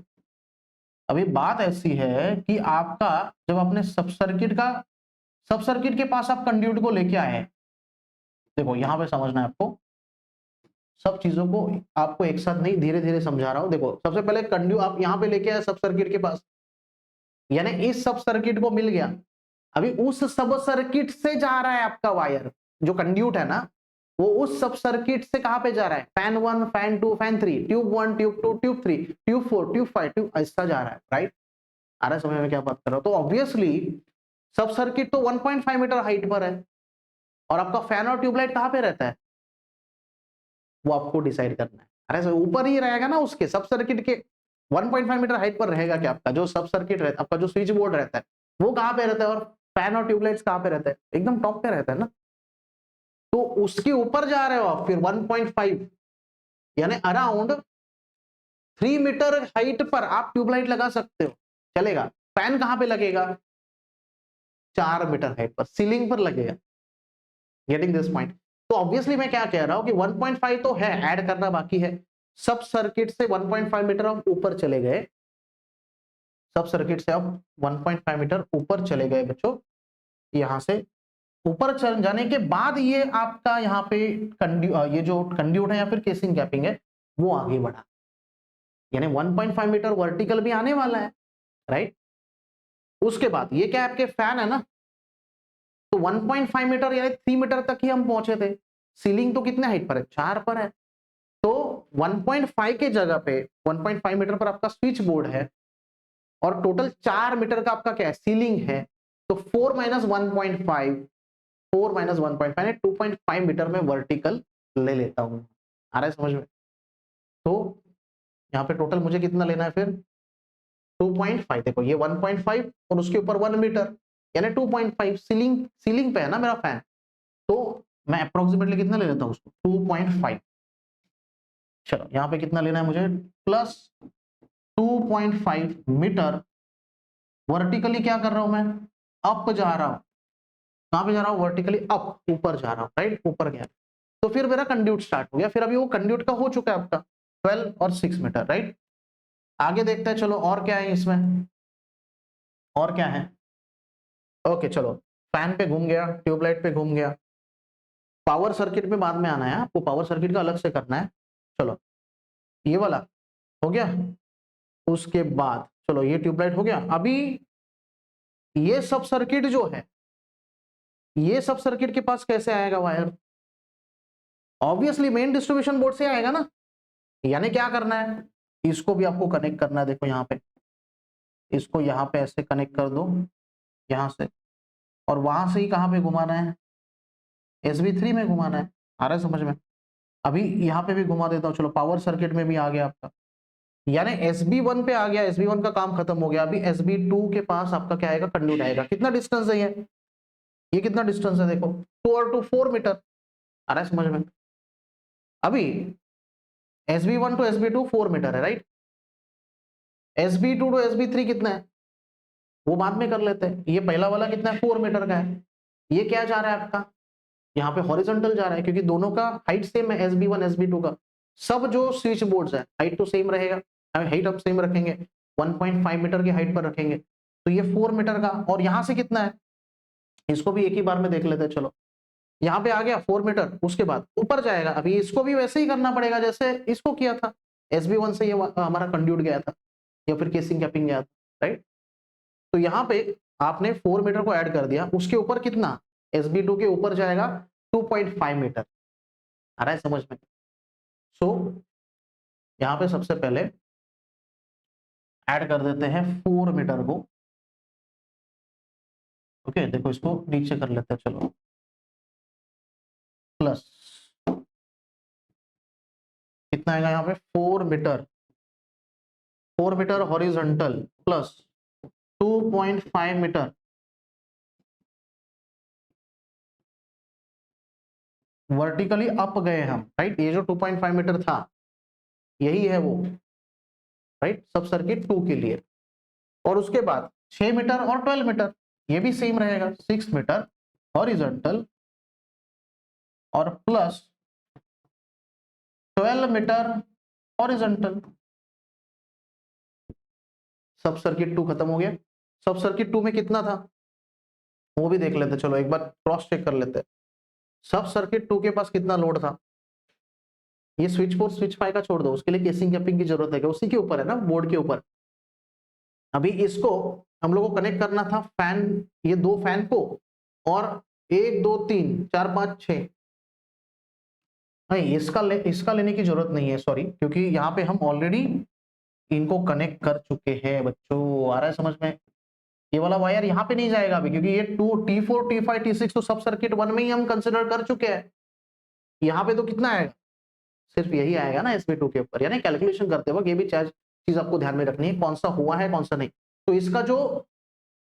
अभी बात ऐसी है कि आपका जब अपने सब सर्किट के पास आप कंड्यूट को लेके आए हैं, देखो यहां पे समझना है आपको, सब चीजों को आपको एक साथ नहीं, धीरे धीरे समझा रहा हूं। देखो सबसे पहले कंड्यू आप यहां पे लेके आए सब सर्किट के पास, यानी इस सब सर्किट को मिल गया। अभी उस सब सर्किट से जा रहा है आपका वायर, जो कंड्यूट है ना, वो उस सब सर्किट से कहां पे जा रहा है, fan 1 fan 2 fan 3, tube 1 tube 2 tube 3 tube 4 tube 5 tube, ऐसा जा रहा है, राइट। आ रहा है समझ में क्या बात कर रहा हूं। तो ऑब्वियसली सब सर्किट तो 1.5 मीटर हाइट पर है, और आपका फैन और ट्यूबलाइट कहां पे रहता है, वो आपको डिसाइड करना है। अरे सर ऊपर ही रहेगा ना, उसके सब सर्किट के 1.5 मीटर हाइट पर रहेगा क्या आपका जो सब सर्किट रहता है, आपका जो स्विच बोर्ड रहता है वो कहां पे रहता है, और फैन और ट्यूबलाइट्स कहां पे रहता है, एकदम टॉप पे रहता है ना। तो उसके ऊपर जा रहे हो आप फिर 1.5, यानी अराउंड 3 मीटर हाइट पर आप ट्यूबलाइट लगा सकते हो, चलेगा। फैन कहां पे लगेगा, 4 मीटर हाइट पर, सीलिंग पर लगेगा। Getting this point. तो ऑब्वियसली मैं क्या कह रहा हूं कि 1.5 तो है, ऐड करना बाकी है। सब सर्किट से 1.5 मीटर हम ऊपर चले गए, सब सर्किट से अब 1.5 मीटर ऊपर चले गए बच्चों। यहां से ऊपर चल जाने के बाद ये आपका यहाँ पे ये जो कंड्यूट है या फिर केसिंग कैपिंग है वो आगे बढ़ा, यानी 1.5 मीटर वर्टिकल भी आने वाला है, राइट। उसके बाद ये क्या आपके फैन है ना, तो 1.5 मीटर यानी 3 मीटर तक ही हम पहुंचे थे। सीलिंग तो कितने हाइट पर है, 4 पर है। तो 1.5 के जगह पे 1.5 मीटर पर आपका स्विच बोर्ड है, और टोटल 4 मीटर का आपका क्या है, सीलिंग है। तो 4 माइनस 1.5, 4 माइनस 1.5 2.5 मीटर में वर्टिकल ले लेता हूं। आ रहा है समझ में। तो यहाँ पे टोटल मुझे कितना लेना है फिर, 2.5। देखो ये 1.5 और उसके ऊपर 1 मीटर, यानी 2.5। सीलिंग पे है ना मेरा फैन, तो मैं अप्रोक्सीमेटली कितना ले लेता हूँ उसको, 2.5। चलो यहाँ पे कितना लेना है मुझे, प्लस 2.5 मीटर। वर्टिकली क्या कर रहा हूं मैं, अप जा रहा हूं। कहां पे जा रहा हूं, वर्टिकली अप, ऊपर जा रहा हूं, राइट, ऊपर गया। तो फिर मेरा कंड्यूट स्टार्ट हो गया। फिर अभी वो कंड्यूट का हो चुका है आपका 12 और 6 मीटर, राइट। आगे देखते हैं, चलो और क्या है इसमें, और क्या है। ओके चलो, फैन पे घूम गया, ट्यूबलाइट पे घूम गया। पावर सर्किट में बाद में आना है, आपको पावर सर्किट का अलग से करना है। चलो ये वाला हो गया। उसके बाद चलो ये ट्यूबलाइट हो गया। अभी ये सब सर्किट जो है, ये सब सर्किट के पास कैसे आएगा wire, obviously main distribution board से आएगा ना। यानी क्या करना है, इसको भी आपको कनेक्ट करना है। देखो यहाँ पे, इसको यहाँ पे ऐसे कनेक्ट कर दो, यहाँ से, और वहां से ही कहां पे घुमाना है, SB3 में घुमाना है। आ रहा है समझ में। अभी यहाँ पे भी घुमा देता हूँ, चलो पावर सर्किट में भी आ गया आपका, यानी SB1 पे आ गया, SB1 का काम खत्म हो गया। अभी SB2 के पास आपका क्या आएगा, कंड्यूट आएगा। कितना डिस्टेंस है ये कितना डिस्टेंस है, देखो 2 और 2 4 मीटर। आ रहा है समझ में। अभी SB1 टू SB2 4 मीटर है, राइट। SB2 टू SB3 कितना है, वो बाद में कर लेते हैं। ये पहला वाला कितना है, 4 मीटर का है। ये क्या जा रहा है आपका, यहाँ पे हॉरिजॉन्टल जा रहा है, क्योंकि दोनों का हाइट सेम है, SB1 SB2 का। सब जो स्विच बोर्ड्स है हाइट तो सेम रहेगा, हाइट हम सेम रखेंगे, 1.5 मीटर की हाइट पर रखेंगे। तो ये 4 मीटर का, और यहाँ से कितना है, इसको भी एक ही बार में देख लेते हैं। चलो यहाँ पे आ गया 4 मीटर, उसके बाद ऊपर जाएगा। अभी इसको भी वैसे ही करना पड़ेगा जैसे इसको किया था, SB1 से ये हमारा कंड्यूट गया था, या फिर केसिंग कैपिंग गया था, राइट। तो यहाँ पे आपने 4 मीटर को ऐड कर दिया, उसके ऊपर कितना, SB2 के ऊपर जाएगा 2.5 मीटर। आ रहा है समझ में। सो यहाँ पे सबसे पहले ऐड कर देते हैं 4 मीटर को। ओके देखो इसको नीचे कर लेते हैं, चलो प्लस कितना आएगा यहाँ पे 4 metre, 4 metre horizontal plus 2.5 metre vertically up गए हम, राइट। ये जो 2.5 मीटर था यही है वो, राइट, सब सर्किट 2 के लिए। और उसके बाद 6 मीटर और 12 मीटर ये भी सेम रहेगा, 6 मीटर हॉरिजॉन्टल और प्लस 12 मीटर हॉरिजॉन्टल। सब सर्किट 2 खत्म हो गया। सब सर्किट 2 में कितना था वो भी देख लेते, चलो एक बार क्रॉस चेक कर लेते। सब सर्किट 2 के पास कितना लोड था, ये स्विच 4 स्विच 5 का छोड़ दो, उसके लिए केसिंग कैपिंग की जरूरत है क्या, उसी के ऊपर है ना, बोर्ड के ऊपर। अभी इसको हम लोग को कनेक्ट करना था फैन, ये 2 फैन को, और 1 2 3 4 5 6, नहीं इसका लेने की जरूरत नहीं है, सॉरी, क्योंकि यहाँ पे हम ऑलरेडी इनको कनेक्ट कर चुके हैं बच्चों, आ रहा है समझ में। ये वाला वायर यहाँ पे नहीं जाएगा अभी, क्योंकि ये 2 T4 T5 T6 तो सब सर्किट 1 में ही हम कंसिडर कर चुके हैं। यहाँ पे तो कितना आएगा, सिर्फ यही आएगा ना SB2 के ऊपर, यानी कैलकुलेशन करते वक्त ये भी चीज आपको ध्यान में रखनी है, कौन सा हुआ है कौन सा नहीं। तो इसका जो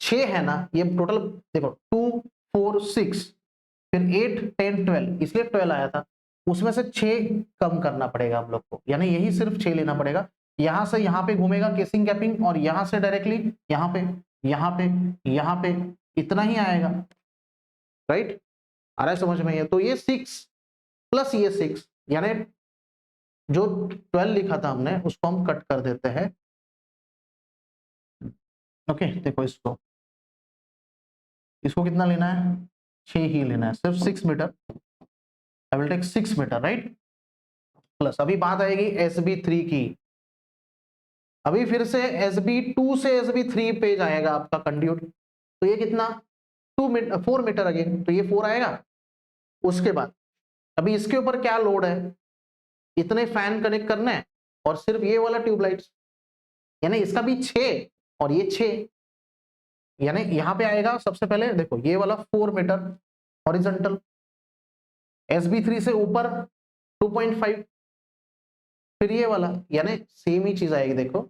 6 है ना, ये टोटल देखो 2 4 6 फिर 8 10 12, इसलिए 12 आया था, उसमें से 6 कम करना पड़ेगा हम लोग को, यानी यही सिर्फ 6 लेना पड़ेगा। यहां से यहां पे घूमेगा केसिंग कैपिंग, और यहां से डायरेक्टली यहां पे यहां पे यहां पे, इतना ही आएगा, राइट। आ रहा है समझ में। ये तो ये 6 प्लस ये 6, यानी जो 12 लिखा था हमने उसको हम कट कर देते हैं। ओके देखो इसको, इसको कितना लेना है, 6 ही लेना है, सिर्फ 6 metre. I will take 6 metre, right. Plus अभी बात आएगी SB3 की। अभी फिर से SB2 से SB3 पे जाएगा आपका कंड्यूट, तो ये कितना 4 मीटर अगेन, तो ये 4 आएगा। उसके बाद अभी इसके ऊपर क्या लोड है, इतने फैन कनेक्ट करना है और सिर्फ ये वाला ट्यूबलाइट्स, यानी इसका भी 6 और ये 6, यानी यहां पे आएगा सबसे पहले देखो ये वाला 4 मीटर हॉरिजॉन्टल, SB3 से ऊपर 2.5, फिर ये वाला, यानी सेम ही चीज आएगी। देखो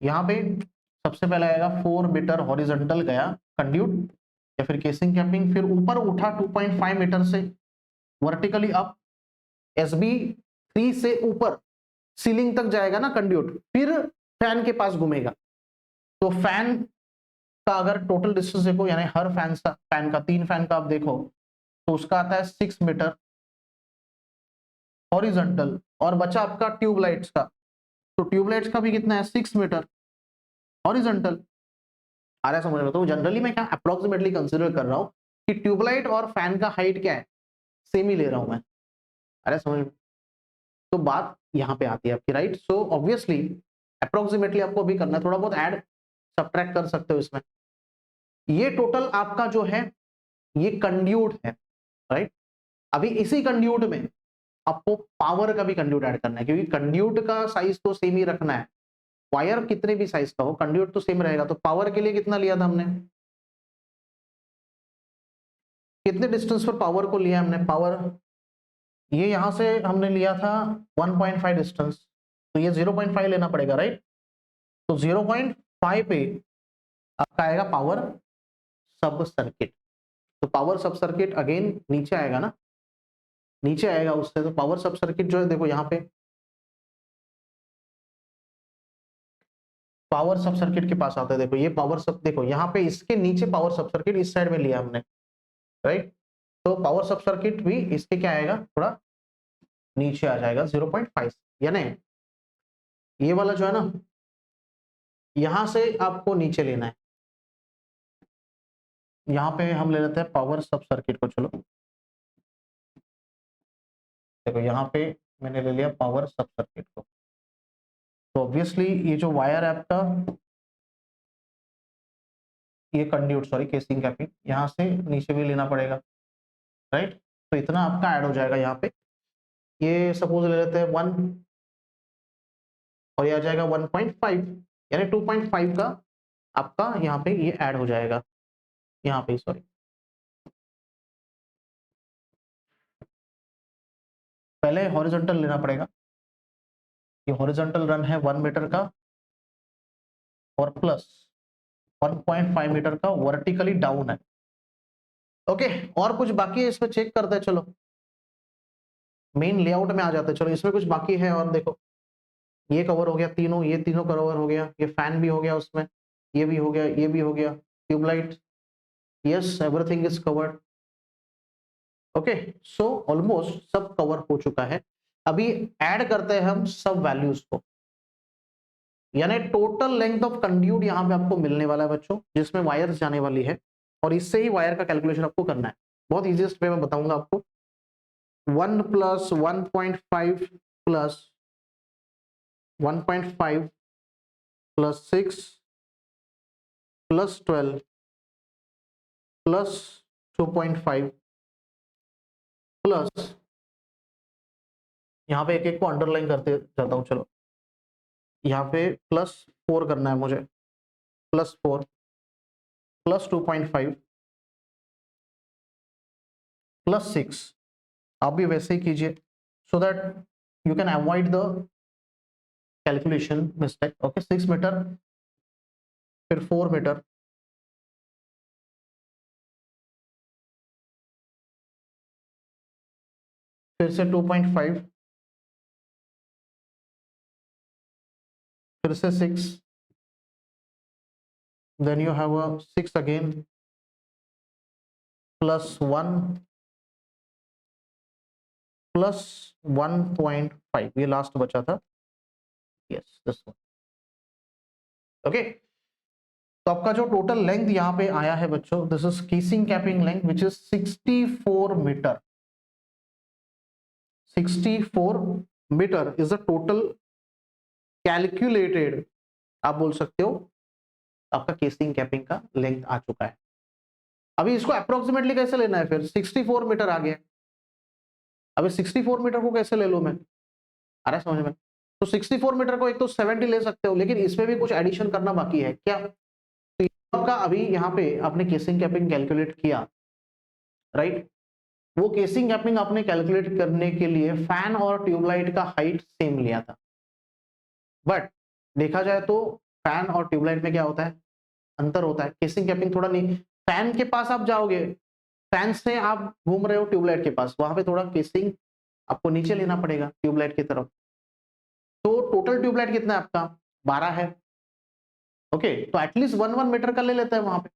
यहाँ पे सबसे पहले आएगा 4 मीटर हॉरिजॉन्टल गया कंड्यूट या फिर केसिंग कैपिंग, फिर ऊपर उठा 2.5 मीटर से वर्टिकली अप, SB3 से ऊपर सीलिंग तक जाएगा ना कंड्यूट, फिर फैन के पास घूमेगा। तो फैन का अगर टोटल डिस्टेंस देखो, यानी हर फैन का 3 फैन का आप देखो, तो उसका आता है 6 मीटर हॉरिजॉन्टल, और बचा आपका ट्यूबलाइट्स का, तो ट्यूबलाइट्स का भी कितना है 6 मीटर हॉरिजॉन्टल। आ रहा है समझ में। तो जनरली मैं क्या अप्रोक्सीमेटली कंसीडर कर रहा हूँ कि ट्यूबलाइट और फैन का हाइट क्या है, सेम ही ले रहा हूं मैं। अरे समझ में। तो बात यहाँ पे आती है आपकी, राइट। सो ऑब्वियसली अप्रोक्सीमेटली आपको भी करना है, थोड़ा बहुत ऐड सब्ट्रैक्ट कर सकते हो इसमें। ये टोटल आपका जो है ये कंड्यूट है, राइट। अभी इसी कंड्यूट में आपको पावर का भी कंड्यूट ऐड करना है, क्योंकि कंड्यूट का साइज तो सेम ही रखना है, वायर कितने भी साइज का हो कंड्यूट तो सेम रहेगा। तो पावर के लिए कितना लिया था हमने, कितने डिस्टेंस पर पावर को लिया हमने, पावर ये यहां से हमने लिया था 1.5 डिस्टेंस, तो ये 0.5 लेना पड़ेगा, राइट। तो 0.5 पे आपका आएगा पावर सब सर्किट। तो पावर सब सर्किट अगेन नीचे आएगा ना, नीचे आएगा उससे। तो पावर सब सर्किट जो है देखो यहाँ पे पावर सब सर्किट के पास आता है, देखो ये पावर सब, देखो यहाँ पे इसके नीचे पावर सब सर्किट इस साइड में लिया हमने, राइट। तो पावर सब सर्किट भी इसके क्या आएगा, थोड़ा नीचे आ जाएगा 0.5, यानी ये वाला जो है ना यहां से आपको नीचे लेना है। यहाँ पे हम ले लेते हैं पावर सब सर्किट को, चलो देखो यहाँ पे मैंने ले लिया पावर सब सर्किट को। तो ऑब्वियसली ये जो वायर है आपका, ये कंड्यूट सॉरी केसिंग कैपिंग, यहाँ से नीचे भी लेना पड़ेगा, राइट। तो इतना आपका ऐड हो जाएगा यहाँ पे। ये सपोज ले लेते हैं 1 और ये आ जाएगा 1.5, यानी 2.5 का आपका यहाँ पे ये ऐड हो जाएगा, यहाँ पे सॉरी। पहले हॉरिजॉन्टल लेना पड़ेगा, ये हॉरिजॉन्टल रन है 1 मीटर का और प्लस 1.5 मीटर का वर्टिकली डाउन है। ओके, और कुछ बाकी है इसमें, चेक करते हैं। चलो मेन लेआउट में आ जाते हैं। चलो इसमें कुछ बाकी है, और देखो ये कवर हो गया तीनों, ये तीनों कवर हो गया, ये फैन भी हो गया उसमें, ये भी हो गया, ये भी हो गया, tube light, yes everything is covered. Okay, so almost सब कवर हो चुका है। अभी ऐड करते हैं हम सब वैल्यूज को, यानी टोटल लेंथ ऑफ कंड्यूट यहां पे आपको मिलने वाला है बच्चों, जिसमें वायर्स जाने वाली है, और इससे ही वायर का कैलकुलेशन आपको करना है। बहुत इजीएस्ट वे में बताऊंगा आपको। 1 plus 1.5 plus 1.5 plus 6 plus 12 plus 2.5 plus, यहाँ पे एक एक को अंडरलाइन करते जाता हूं। चलो यहाँ पे +4 करना है मुझे, +4 प्लस 2.5 प्लस 6, आप भी वैसे ही कीजिए, so that you can avoid the calculation mistake. Okay, 6 metre, फिर 4 मीटर, फिर से 2.5, फिर से 6, then you have a 6 again, plus 1 plus 1.5, ये लास्ट बचा था, यस दिस वन। ओके, तो आपका जो टोटल लेंथ यहाँ पे आया है बच्चों, this is casing capping length which is 64 metre. 64 metre is the total calculated, आप बोल सकते हो आपका केसिंग कैपिंग का लेंथ आ चुका है। अभी इसको अप्रोक्सीमेटली कैसे लेना है, फिर 64 मीटर आ गया। अभी 64 मीटर को कैसे ले लूं मैं, आ रहा है समझ में? तो 64 मीटर को एक तो 70 ले सकते हो, लेकिन इसमें भी कुछ एडिशन करना बाकी है क्या। तो आपका अभी यहाँ पे आपने केसिंग कैपिंग कैलकुलेट किया, राइट। वो केसिंग कैपिंग आपने कैलकुलेट करने के लिए फैन और ट्यूबलाइट का हाइट सेम लिया था, बट देखा जाए तो फैन और ट्यूबलाइट में क्या होता है, अंतर होता है। केसिंग कैपिंग थोड़ा नहीं, फैन के पास आप जाओगे, फैन से आप घूम रहे हो ट्यूबलाइट के पास, वहां पे थोड़ा केसिंग आपको नीचे लेना पड़ेगा ट्यूबलाइट की तरफ। तो टोटल ट्यूबलाइट कितना है आपका, 12 है। ओके, तो एटलीस्ट 1 मीटर का ले लेते हैं वहां पे,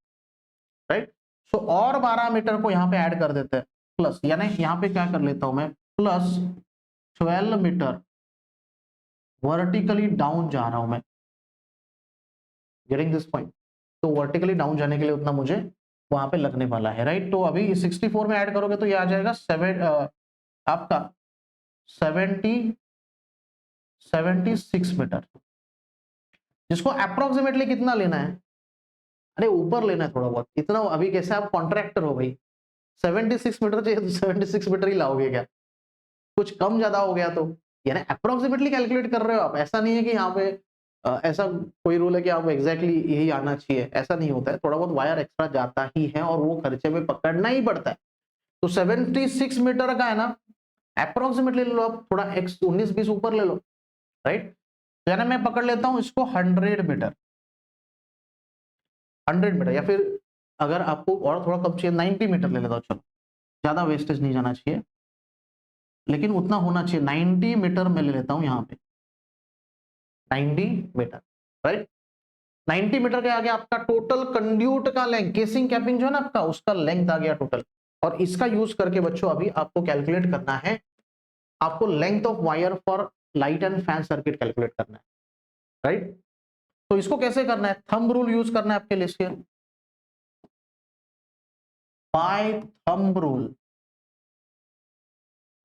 राइट। सो और 12 मीटर को यहाँ पे ऐड कर देते हैं, प्लस, यानी यहाँ पे क्या कर लेता हूं मैं, प्लस 12 मीटर वर्टिकली डाउन जा रहा हूं मैं, गेटिंग दिस पॉइंट। तो वर्टिकली डाउन जाने के लिए उतना मुझे वहां पे लगने वाला है, राइट। तो अभी 64 में ऐड करोगे तो ये आ जाएगा आपका 76 मीटर, जिसको अप्रोक्सीमेटली कितना लेना है, अरे ऊपर लेना है थोड़ा बहुत, इतना अभी कैसे आप कॉन्ट्रैक्टर हो भाई, 76 मीटर चाहिए तो 76 मीटर ही लाओगे क्या, कुछ कम ज्यादा हो गया तो, यानी अप्रोक्सीमेटली कैलकुलेट कर रहे हो आप। ऐसा नहीं है कि यहाँ पे ऐसा कोई रूल है कि आप एग्जैक्टली यही आना चाहिए, ऐसा नहीं होता है। थोड़ा बहुत वायर एक्स्ट्रा जाता ही है और वो खर्चे में पकड़ना ही पड़ता है। तो 76 मीटर का है ना, अप्रोक्सीमेटली ले लो आप, थोड़ा 19-20 ऊपर ले लो, राइट। यानी मैं पकड़ लेता हूं इसको 100 मीटर, 100 मीटर, या फिर अगर आपको और थोड़ा कम चाहिए 90 मीटर ले लेता हूं। चलो ज्यादा वेस्टेज नहीं जाना चाहिए, लेकिन उतना होना चाहिए, 90 मीटर में ले लेता हूं यहाँ पे, 90 मीटर, राइट। 90 मीटर के आगे आपका टोटल कंड्यूट का लेंथ, केसिंग कैपिंग जो है ना आपका, उसका लेंथ आ गया टोटल। और इसका यूज करके बच्चों अभी आपको कैलकुलेट करना है, आपको length of wire for light and fan circuit calculate करना है, राइट। तो इसको कैसे करना है, थंब रूल यूज करना है आपके लिए, by thumb rule,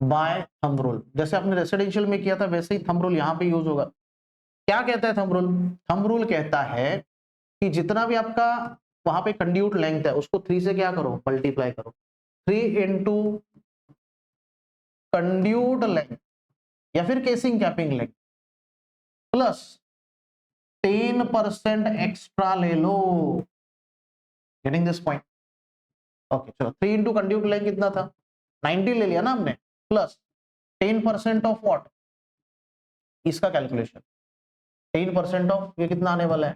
by thumb rule. जैसे आपने रेसिडेंशियल में किया था वैसे ही थंब रूल यहाँ पे यूज होगा। क्या कहता है थंब रूल, थंब रूल कहता है कि जितना भी आपका वहां पे कंड्यूट लेंथ है उसको 3 से क्या करो, मल्टीप्लाई करो, 3 इंटू कंड्यूट लेंथ या फिर casing capping length. Plus 10% extra ले लो। Getting this point? ओके चलो, 3 इंटू कंड्यूट लेंथ कितना था, 90 ले लिया ना हमने, प्लस 10% ऑफ व्हाट, इसका कैलकुलेशन, 10% ऑफ ये कितना आने वाला है,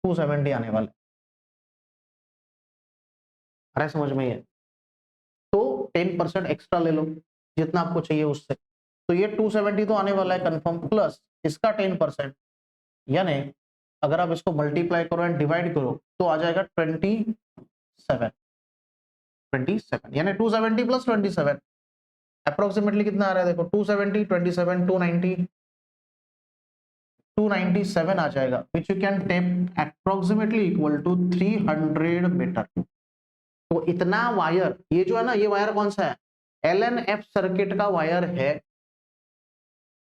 270 आने वाला है। अरे समझ में है, तो 10% एक्स्ट्रा ले लो जितना आपको चाहिए उससे, तो ये 270 तो आने वाला है कंफर्म, प्लस इसका 10%, यानी अगर आप इसको मल्टीप्लाई करो एंड डिवाइड करो तो आ जाएगा 27 यानी 270 प्लस 27 अप्रोक्सीमेटली कितना आ रहा है, देखो 270 27 297 आ जाएगा, which you can take approximately equal to 300 metre. तो इतना वायर, ये जो है ना, ये वायर कौन सा है, LNF सर्किट का वायर है,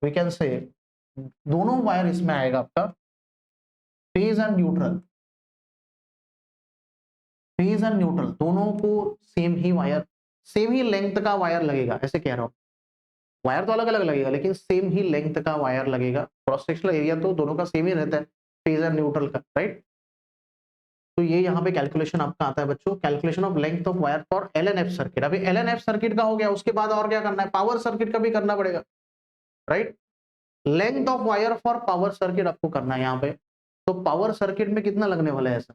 वी कैन से दोनों वायर इसमें आएगा आपका phase and neutral, phase and neutral दोनों को सेम ही वायर, सेम ही लेंथ का वायर लगेगा, ऐसे कह रहा हूं, वायर तो अलग अलग लगेगा लेकिन सेम ही लेंथ का वायर लगेगा, क्रॉस सेक्शनल एरिया तो दोनों का सेम ही रहता है फेज एंड न्यूट्रल का, राइट। तो ये यहाँ पे कैलकुलेशन आपका आता है बच्चों, calculation of length of wire for LNF circuit. अभी LNF सर्किट का हो गया, उसके बाद और क्या करना है, पावर सर्किट का भी करना पड़ेगा, right. Length of wire for power circuit आपको करना है यहाँ पे, तो पावर सर्किट में कितना लगने वाला है ऐसा,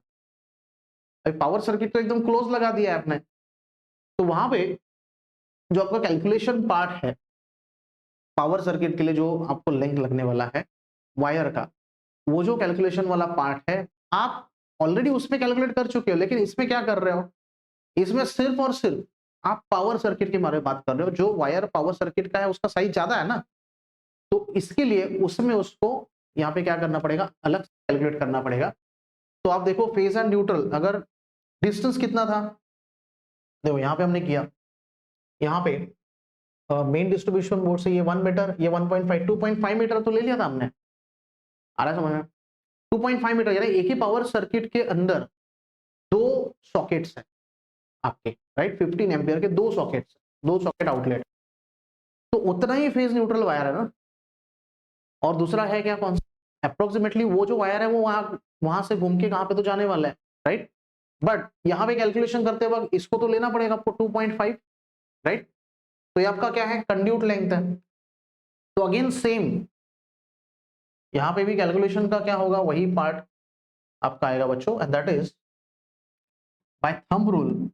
अभी पावर सर्किट तो एकदम क्लोज लगा दिया है आपने, तो वहां पे जो आपका कैलकुलेशन पार्ट है पावर सर्किट के लिए, जो आपको लेंथ लगने वाला है वायर का, वो जो कैलकुलेशन वाला पार्ट है आप ऑलरेडी उसमें कैलकुलेट कर चुके हो, लेकिन इसमें क्या कर रहे हो, इसमें सिर्फ और सिर्फ आप पावर सर्किट के बारे में बात कर रहे हो, जो वायर पावर सर्किट का है उसका साइज ज्यादा है ना, तो इसके लिए उसमें उसको यहाँ पे क्या करना पड़ेगा, अलग कैलकुलेट करना पड़ेगा। तो आप देखो फेज एंड न्यूट्रल, अगर डिस्टेंस कितना था, देखो यहाँ पे हमने किया, यहाँ पे मेन डिस्ट्रीब्यूशन बोर्ड से ये 1 मीटर, ये 1.5 2.5 मीटर तो ले लिया था हमने, आ रहा है समझ में, 2.5 मीटर, यानी एक ही पावर सर्किट के अंदर दो सॉकेट्स हैं आपके, राइट, 15 एम्पियर के दो सॉकेट्स, दो सॉकेट आउटलेट, तो उतना ही फेज न्यूट्रल वायर है ना। और दूसरा है क्या, कौन सा, अप्रोक्सीमेटली वो जो वायर है वो वहां से घूम के कहां पे तो जाने वाला है, राइट। बट यहाँ पे कैलकुलेशन करते वक्त इसको तो लेना पड़ेगा आपको 2.5, राइट। तो ये आपका क्या है, कंड्यूट लेंथ है, तो अगेन सेम यहाँ पे भी कैलकुलेशन का क्या होगा, वही पार्ट आपका आएगा बच्चों, and that is by thumb rule,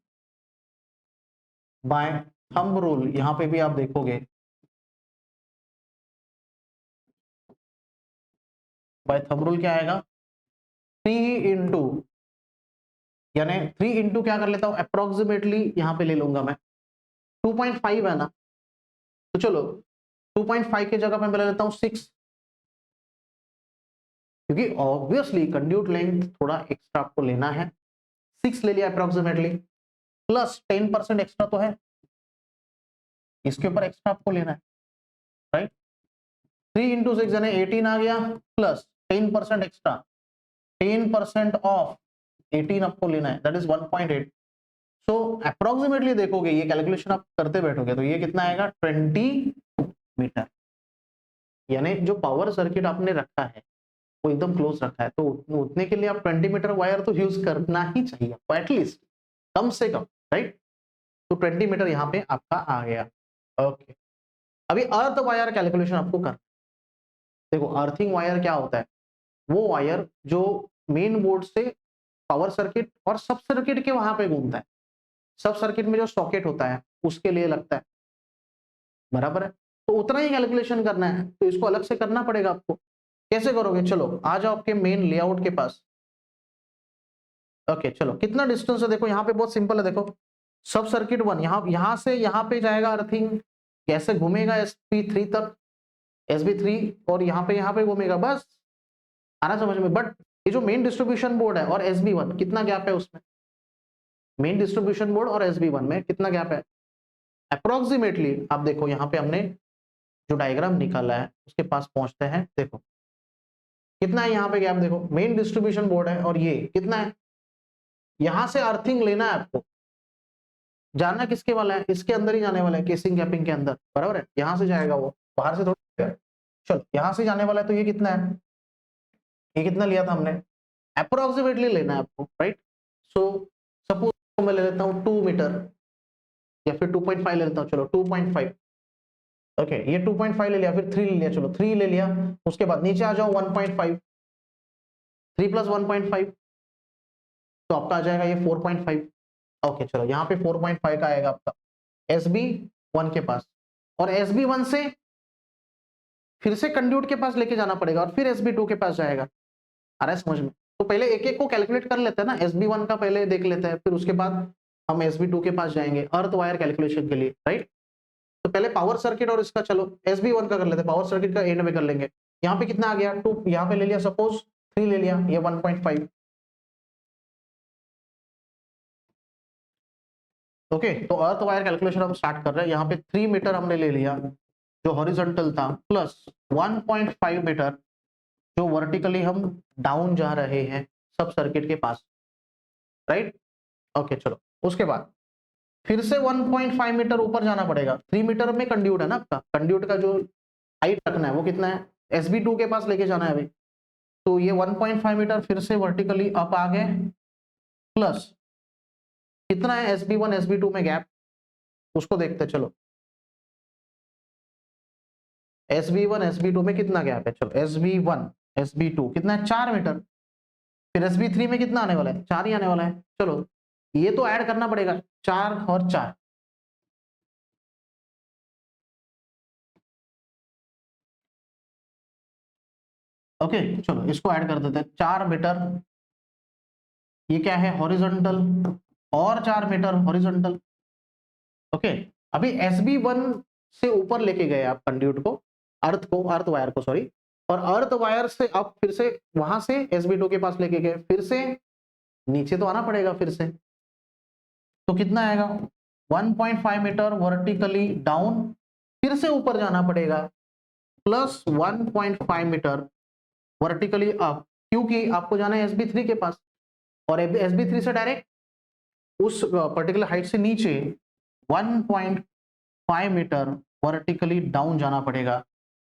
by thumb rule. यहाँ पे भी आप देखोगे बाय थंब रूल क्या आएगा, 3 इंटू, यानी 3 इंटू क्या कर लेता हूं, अप्रोक्सीमेटली यहाँ पे ले लूंगा मैं 2.5 है ना, तो चलो 2.5 की जगह पे मैं ले लेता हूँ 6, क्योंकि ऑब्वियसली कंड्यूट लेंथ थोड़ा एक्स्ट्रा आपको लेना है, 6 ले लिया अप्रोक्सीमेटली, प्लस 10% एक्स्ट्रा तो है, इसके ऊपर एक्स्ट्रा आपको लेना है, राइट। 3 इंटू 6 यानी 18 आ गया, प्लस 10% एक्स्ट्रा, 10% ऑफ 18 आपको लेना है, दैट इज 1.8। सो अप्रोक्सीमेटली देखोगे, ये कैलकुलेशन आप करते बैठोगे तो ये कितना आएगा, 20 मीटर, यानी जो पावर सर्किट आपने रखा है वो एकदम क्लोज रखा है, तो उतने के लिए आप 20 मीटर वायर तो यूज करना ही चाहिए आपको, एटलीस्ट कम से कम, राइट। तो 20 मीटर यहाँ पे आपका आ गया, ओके। अभी अर्थ वायर कैलकुलेशन आपको कर, देखो अर्थिंग वायर क्या होता है, वो वायर जो मेन बोर्ड से पावर सर्किट और सब सर्किट के वहां पे घूमता है, सब सर्किट में जो सॉकेट होता है उसके लिए लगता है, बराबर है। तो उतना ही कैलकुलेशन करना है, तो इसको अलग से करना पड़ेगा आपको। कैसे करोगे, चलो आ जाओ आपके मेन लेआउट के पास, ओके चलो कितना डिस्टेंस है, देखो यहाँ पे बहुत सिंपल है, देखो सब सर्किट 1, यहाँ से यहाँ पे जाएगा अर्थिंग, कैसे घूमेगा SP3 तक, SB3, और यहाँ पे घूमेगा, बस आना समझ में। बट ये जो मेन डिस्ट्रीब्यूशन बोर्ड है और SB1 कितना गैप है उसमें, मेन डिस्ट्रीब्यूशन बोर्ड और SB1 में कितना गैप है, अप्रोक्सीमेटली आप देखो यहाँ पे हमने जो डायग्राम निकाला है उसके पास पहुंचते हैं, देखो कितना है यहाँ पे गैप, देखो मेन डिस्ट्रीब्यूशन बोर्ड है और ये कितना है, यहां से अर्थिंग लेना है आपको, जाना किसके वाला है, इसके अंदर ही जाने वाला है, केसिंग कैपिंग के अंदर, बराबर है, यहां से जाएगा वो, बाहर से थोड़ा, चलो यहां से जाने वाला है तो ये कितना है, ये कितना लिया था हमने, अप्रोक्सीमेटली लेना है आपको, राइट। सो सपोज मैं ले लेता हूँ 2 मीटर या फिर 2.5 ले लेता हूँ, चलो 2.5। ओके ये 2.5 ले लिया, फिर 3 ले लिया, चलो 3 ले लिया। उसके बाद नीचे आ जाओ 1.5, 3 प्लस 1.5 तो आपका आ जाएगा ये 4.5। ओके चलो यहाँ पे 4.5 का आएगा आपका SB1 के पास, और SB1 से फिर से कंड्यूट के पास लेके जाना पड़ेगा और फिर SB2 के पास जाएगा। आ रहा है समझ में? तो पहले एक एक को कैलकुलेट कर लेते हैं ना, SB1 का पहले देख लेते हैं, फिर उसके बाद हम SB2 के पास जाएंगे अर्थ वायर कैलकुलेशन के लिए, राइट। तो पहले पावर सर्किट और इसका चलो SB1 का कर लेते हैं, पावर सर्किट का एंड में कर लेंगे। यहाँ पे कितना आ गया 2, यहाँ पे ले लिया सपोज 3 ले लिया, ये 1.5। ओके तो अर्थ वायर कैलकुलेशन हम स्टार्ट कर रहे हैं। यहाँ पे 3 मीटर हमने ले लिया जो हॉरिजॉन्टल था, प्लस 1.5 मीटर जो वर्टिकली हम डाउन जा रहे हैं सब सर्किट के पास, राइट। ओके चलो उसके बाद फिर से 1.5 मीटर ऊपर जाना पड़ेगा। 3 मीटर में कंड्यूट है ना आपका, कंड्यूट का जो हाइट रखना है वो कितना है, SB2 के पास लेके जाना है अभी। तो ये 1.5 मीटर फिर से वर्टिकली अप आ गए, प्लस कितना है SB1 SB2 में गैप, उसको देखते चलो। SB1 SB2 में कितना गैप है, चलो SB1 SB2 कितना है 4 मीटर, फिर SB3 में कितना आने वाला है 4 ही आने वाला है। चलो ये तो ऐड करना पड़ेगा 4 और 4, ओके चलो इसको ऐड कर देते हैं 4 मीटर, ये क्या है हॉरिजॉन्टल, और 4 मीटर हॉरिजॉन्टल। ओके अभी SB1 से ऊपर लेके गए आप कंड्यूट को, अर्थ वायर को सॉरी, और अर्थ वायर से आप फिर से वहां से SB2 के पास लेके गए, फिर से नीचे तो आना पड़ेगा फिर से। तो कितना आएगा 1.5 मीटर वर्टिकली डाउन, फिर से ऊपर जाना पड़ेगा, प्लस 1.5 मीटर वर्टिकली अप, क्योंकि आपको जाना है SB3 के पास, और SB3 से डायरेक्ट उस पर्टिकुलर हाइट से नीचे 1.5 मीटर वर्टिकली डाउन जाना पड़ेगा।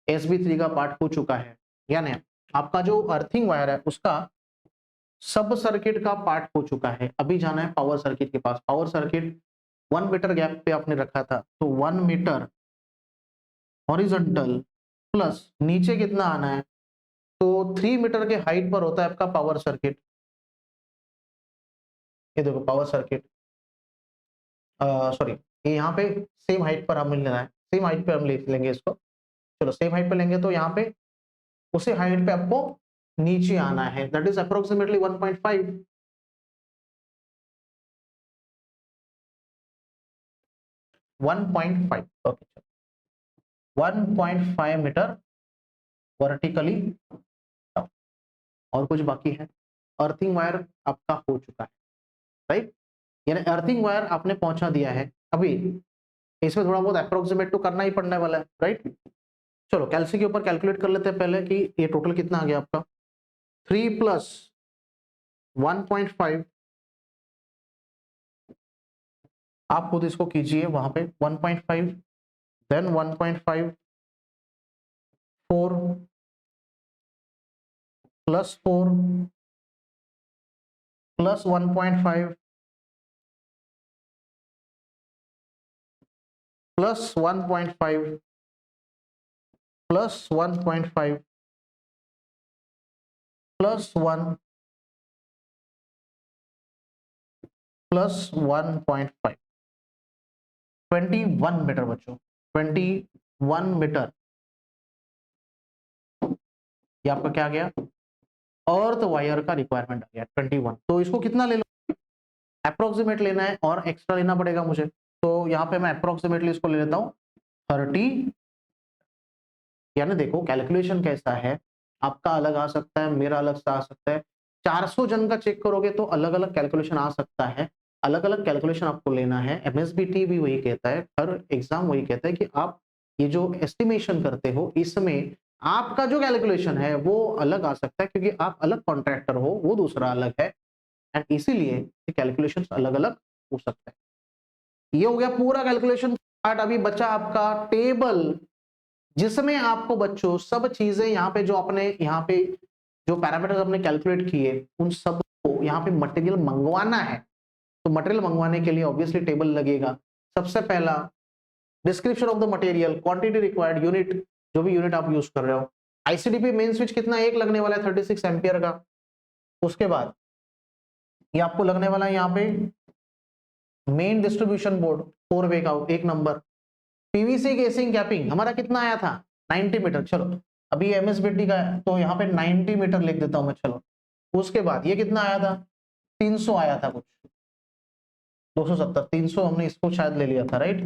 SB3 का पार्ट हो चुका है, यानी आपका जो अर्थिंग वायर है उसका सब सर्किट का पार्ट हो चुका है। अभी जाना है पावर सर्किट के पास। पावर सर्किट 1 मीटर गैप पे आपने रखा था, तो 1 मीटर हॉरिजॉन्टल, प्लस नीचे कितना आना है, तो 3 मीटर के हाइट पर होता है आपका पावर सर्किट। ये देखो पावर सर्किट, सॉरी ये यहाँ पे सेम हाइट पर हमें लेना है, सेम हाइट पे हम लेंगे इसको। चलो सेम हाइट पे लेंगे तो यहाँ पे उसी हाइट पे आपको नीचे आना है, that is approximately 1.5। 1.5 okay 1.5 metre vertically down, और कुछ बाकी है। अर्थिंग वायर आपका हो चुका है, राइट, यानी अर्थिंग वायर आपने पहुंचा दिया है। अभी इसमें थोड़ा बहुत अप्रोक्सीमेट तो करना ही पड़ने वाला है, राइट। चलो कैलसी के ऊपर कैलकुलेट कर लेते हैं पहले कि ये टोटल कितना आ गया आपका, 3 प्लस 1.5, आप खुद इसको कीजिए वहां पे 1.5, then 1.5, 4 plus 4 plus 1.5 plus 1.5 plus 1.5 plus 1 plus 1.5, 21 metre बच्चों, 21 मीटर ये आपका क्या गया, अर्थ वायर का रिक्वायरमेंट आ गया 21। तो इसको कितना ले लो, अप्रोक्सीमेट लेना है और एक्स्ट्रा लेना पड़ेगा मुझे, तो यहाँ पे मैं अप्रोक्सीमेटली इसको ले लेता हूँ 30। यानी देखो कैलकुलेशन कैसा है, आपका अलग आ सकता है, मेरा अलग सा आ सकता है। 400 जन का चेक करोगे तो अलग अलग कैलकुलेशन आ सकता है, अलग अलग कैलकुलेशन आपको लेना है। MSBT भी वही कहता है, हर एग्जाम वही कहता है कि आप ये जो एस्टिमेशन करते हो इसमें आपका जो कैलकुलेशन है वो अलग आ सकता है, क्योंकि आप अलग कॉन्ट्रैक्टर हो, वो दूसरा अलग है, एंड इसीलिए कैलकुलेशन अलग अलग हो सकता है। ये हो गया पूरा कैलकुलेशन पार्ट। अभी बचा आपका टेबल जिसमें आपको बच्चों सब चीजें यहाँ पे जो अपने यहाँ पे जो पैरामीटर्स अपने कैलकुलेट किए उन सब को यहाँ पे मटेरियल मंगवाना है। तो मटेरियल मंगवाने के लिए ऑब्वियसली टेबल लगेगा। सबसे पहला description of the material, quantity required, unit, जो भी यूनिट आप यूज कर रहे हो। आईसीडीपी मेन स्विच कितना, एक लगने वाला है 36 एम्पियर का। उसके बाद ये आपको लगने वाला है यहाँ पे मेन डिस्ट्रीब्यूशन बोर्ड 4 वे का, एक नंबर। पीवीसी केसिंग कैपिंग हमारा कितना आया था 90 मीटर। चलो अभी एमएसबीटी का है तो यहाँ पे 90 मीटर लिख देता हूं मैं। चलो उसके बाद ये कितना आया था 300 आया था कुछ, 270, 300 हमने इसको शायद ले लिया था राइट,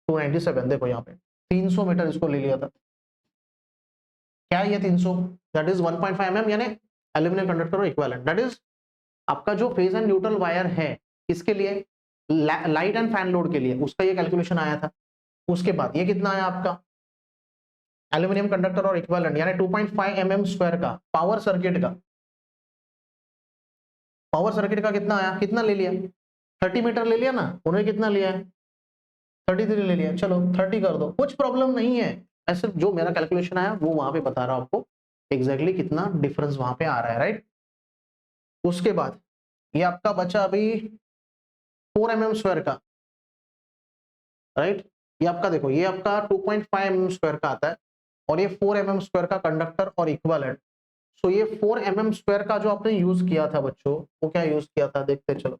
297 देखो यहाँ पे 300 मीटर इसको ले लिया था। क्या ये 300, दैट इज 1.5 mm यानी aluminium conductor equivalent. That is आपका जो फेज एंड न्यूट्रल वायर है इसके लिए, लाइट एंड फैन लोड के लिए, उसका ये कैलकुलेशन आया था। उसके बाद ये कितना आया आपका एल्यूमिनियम कंडक्टर और इक्विवेलेंट यानी 2.5 mm स्क्वायर का पावर सर्किट का, पावर सर्किट का कितना आया, कितना ले लिया 30 मीटर ले लिया ना, उन्होंने कितना लिया है 33 ले लिया। चलो 30 कर दो, कुछ प्रॉब्लम नहीं है। ऐसे जो मेरा कैलकुलेशन आया वो वहां पे बता रहा हूं आपको एग्जैक्टली कितना डिफरेंस वहां पे आ रहा है राइट। उसके बाद ये आपका बचा अभी 4 mm स्क्वायर का राइट। ये आपका देखो ये आपका 2.5 mm स्क्वायर का आता है और ये 4 mm स्क्वायर का कंडक्टर और इक्विवेलेंट। सो ये 4 mm स्क्वायर का जो आपने यूज किया था बच्चों, वो क्या यूज किया था देखते चलो,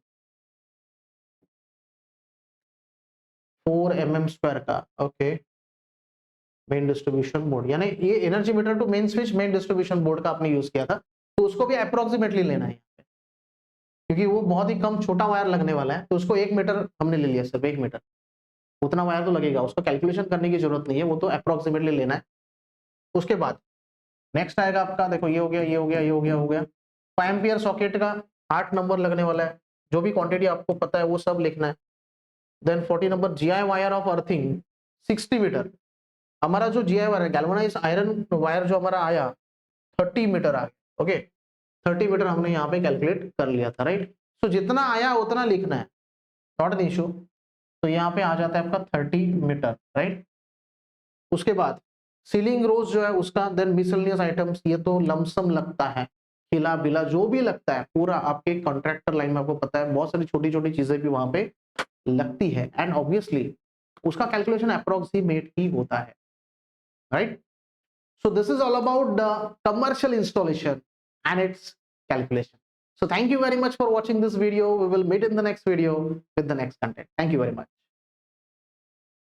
4 mm स्क्वायर का ओके मेन डिस्ट्रीब्यूशन बोर्ड, यानी ये energy meter to main switch main distribution board का आपने यूज किया था। तो उसको भी अप्रोक्सीमेटली लेना है क्योंकि वो बहुत ही कम छोटा वायर लगने वाला है, तो उसको 1 मीटर हमने ले लिया, सिर्फ 1 मीटर उतना वायर तो लगेगा, उसको कैलकुलेशन करने की जरूरत नहीं है, वो तो अप्रोक्सीमेटली लेना है। उसके बाद नेक्स्ट आएगा आपका देखो ये हो गया ये हो गया ये हो गया हो गया 5 एम्पियर सॉकेट का 8 नंबर लगने वाला है, जो भी क्वांटिटी आपको पता है वो सब लिखना है। Then 40 number GI wire of earthing 60 metre, हमारा जो जीआई वायर है गैल्वेनाइज्ड आयरन वायर जो हमारा आया 30 मीटर आ गया ओके, 30 मीटर हमने यहाँ पे कैलकुलेट कर लिया था राइट। तो जितना आया उतना लिखना है, नॉट एन इशू। तो यहाँ पे आ जाता है आपका 30 मीटर राइट। उसके बाद सीलिंग रोज जो है उसका, देन मिसलेनियस आइटम्स, ये तो लमसम लगता है, खिला बिला जो भी लगता है पूरा आपके कॉन्ट्रैक्टर लाइन में आपको पता है बहुत सारी छोटी छोटी चीजें भी वहां पे लगती है एंड ऑब्वियसली उसका कैलकुलेशन अप्रोक्सीमेट ही होता है right. So this is all about the commercial installation and its calculation. So thank you very much for watching this video. We will meet in the next video with the next content. Thank you very much.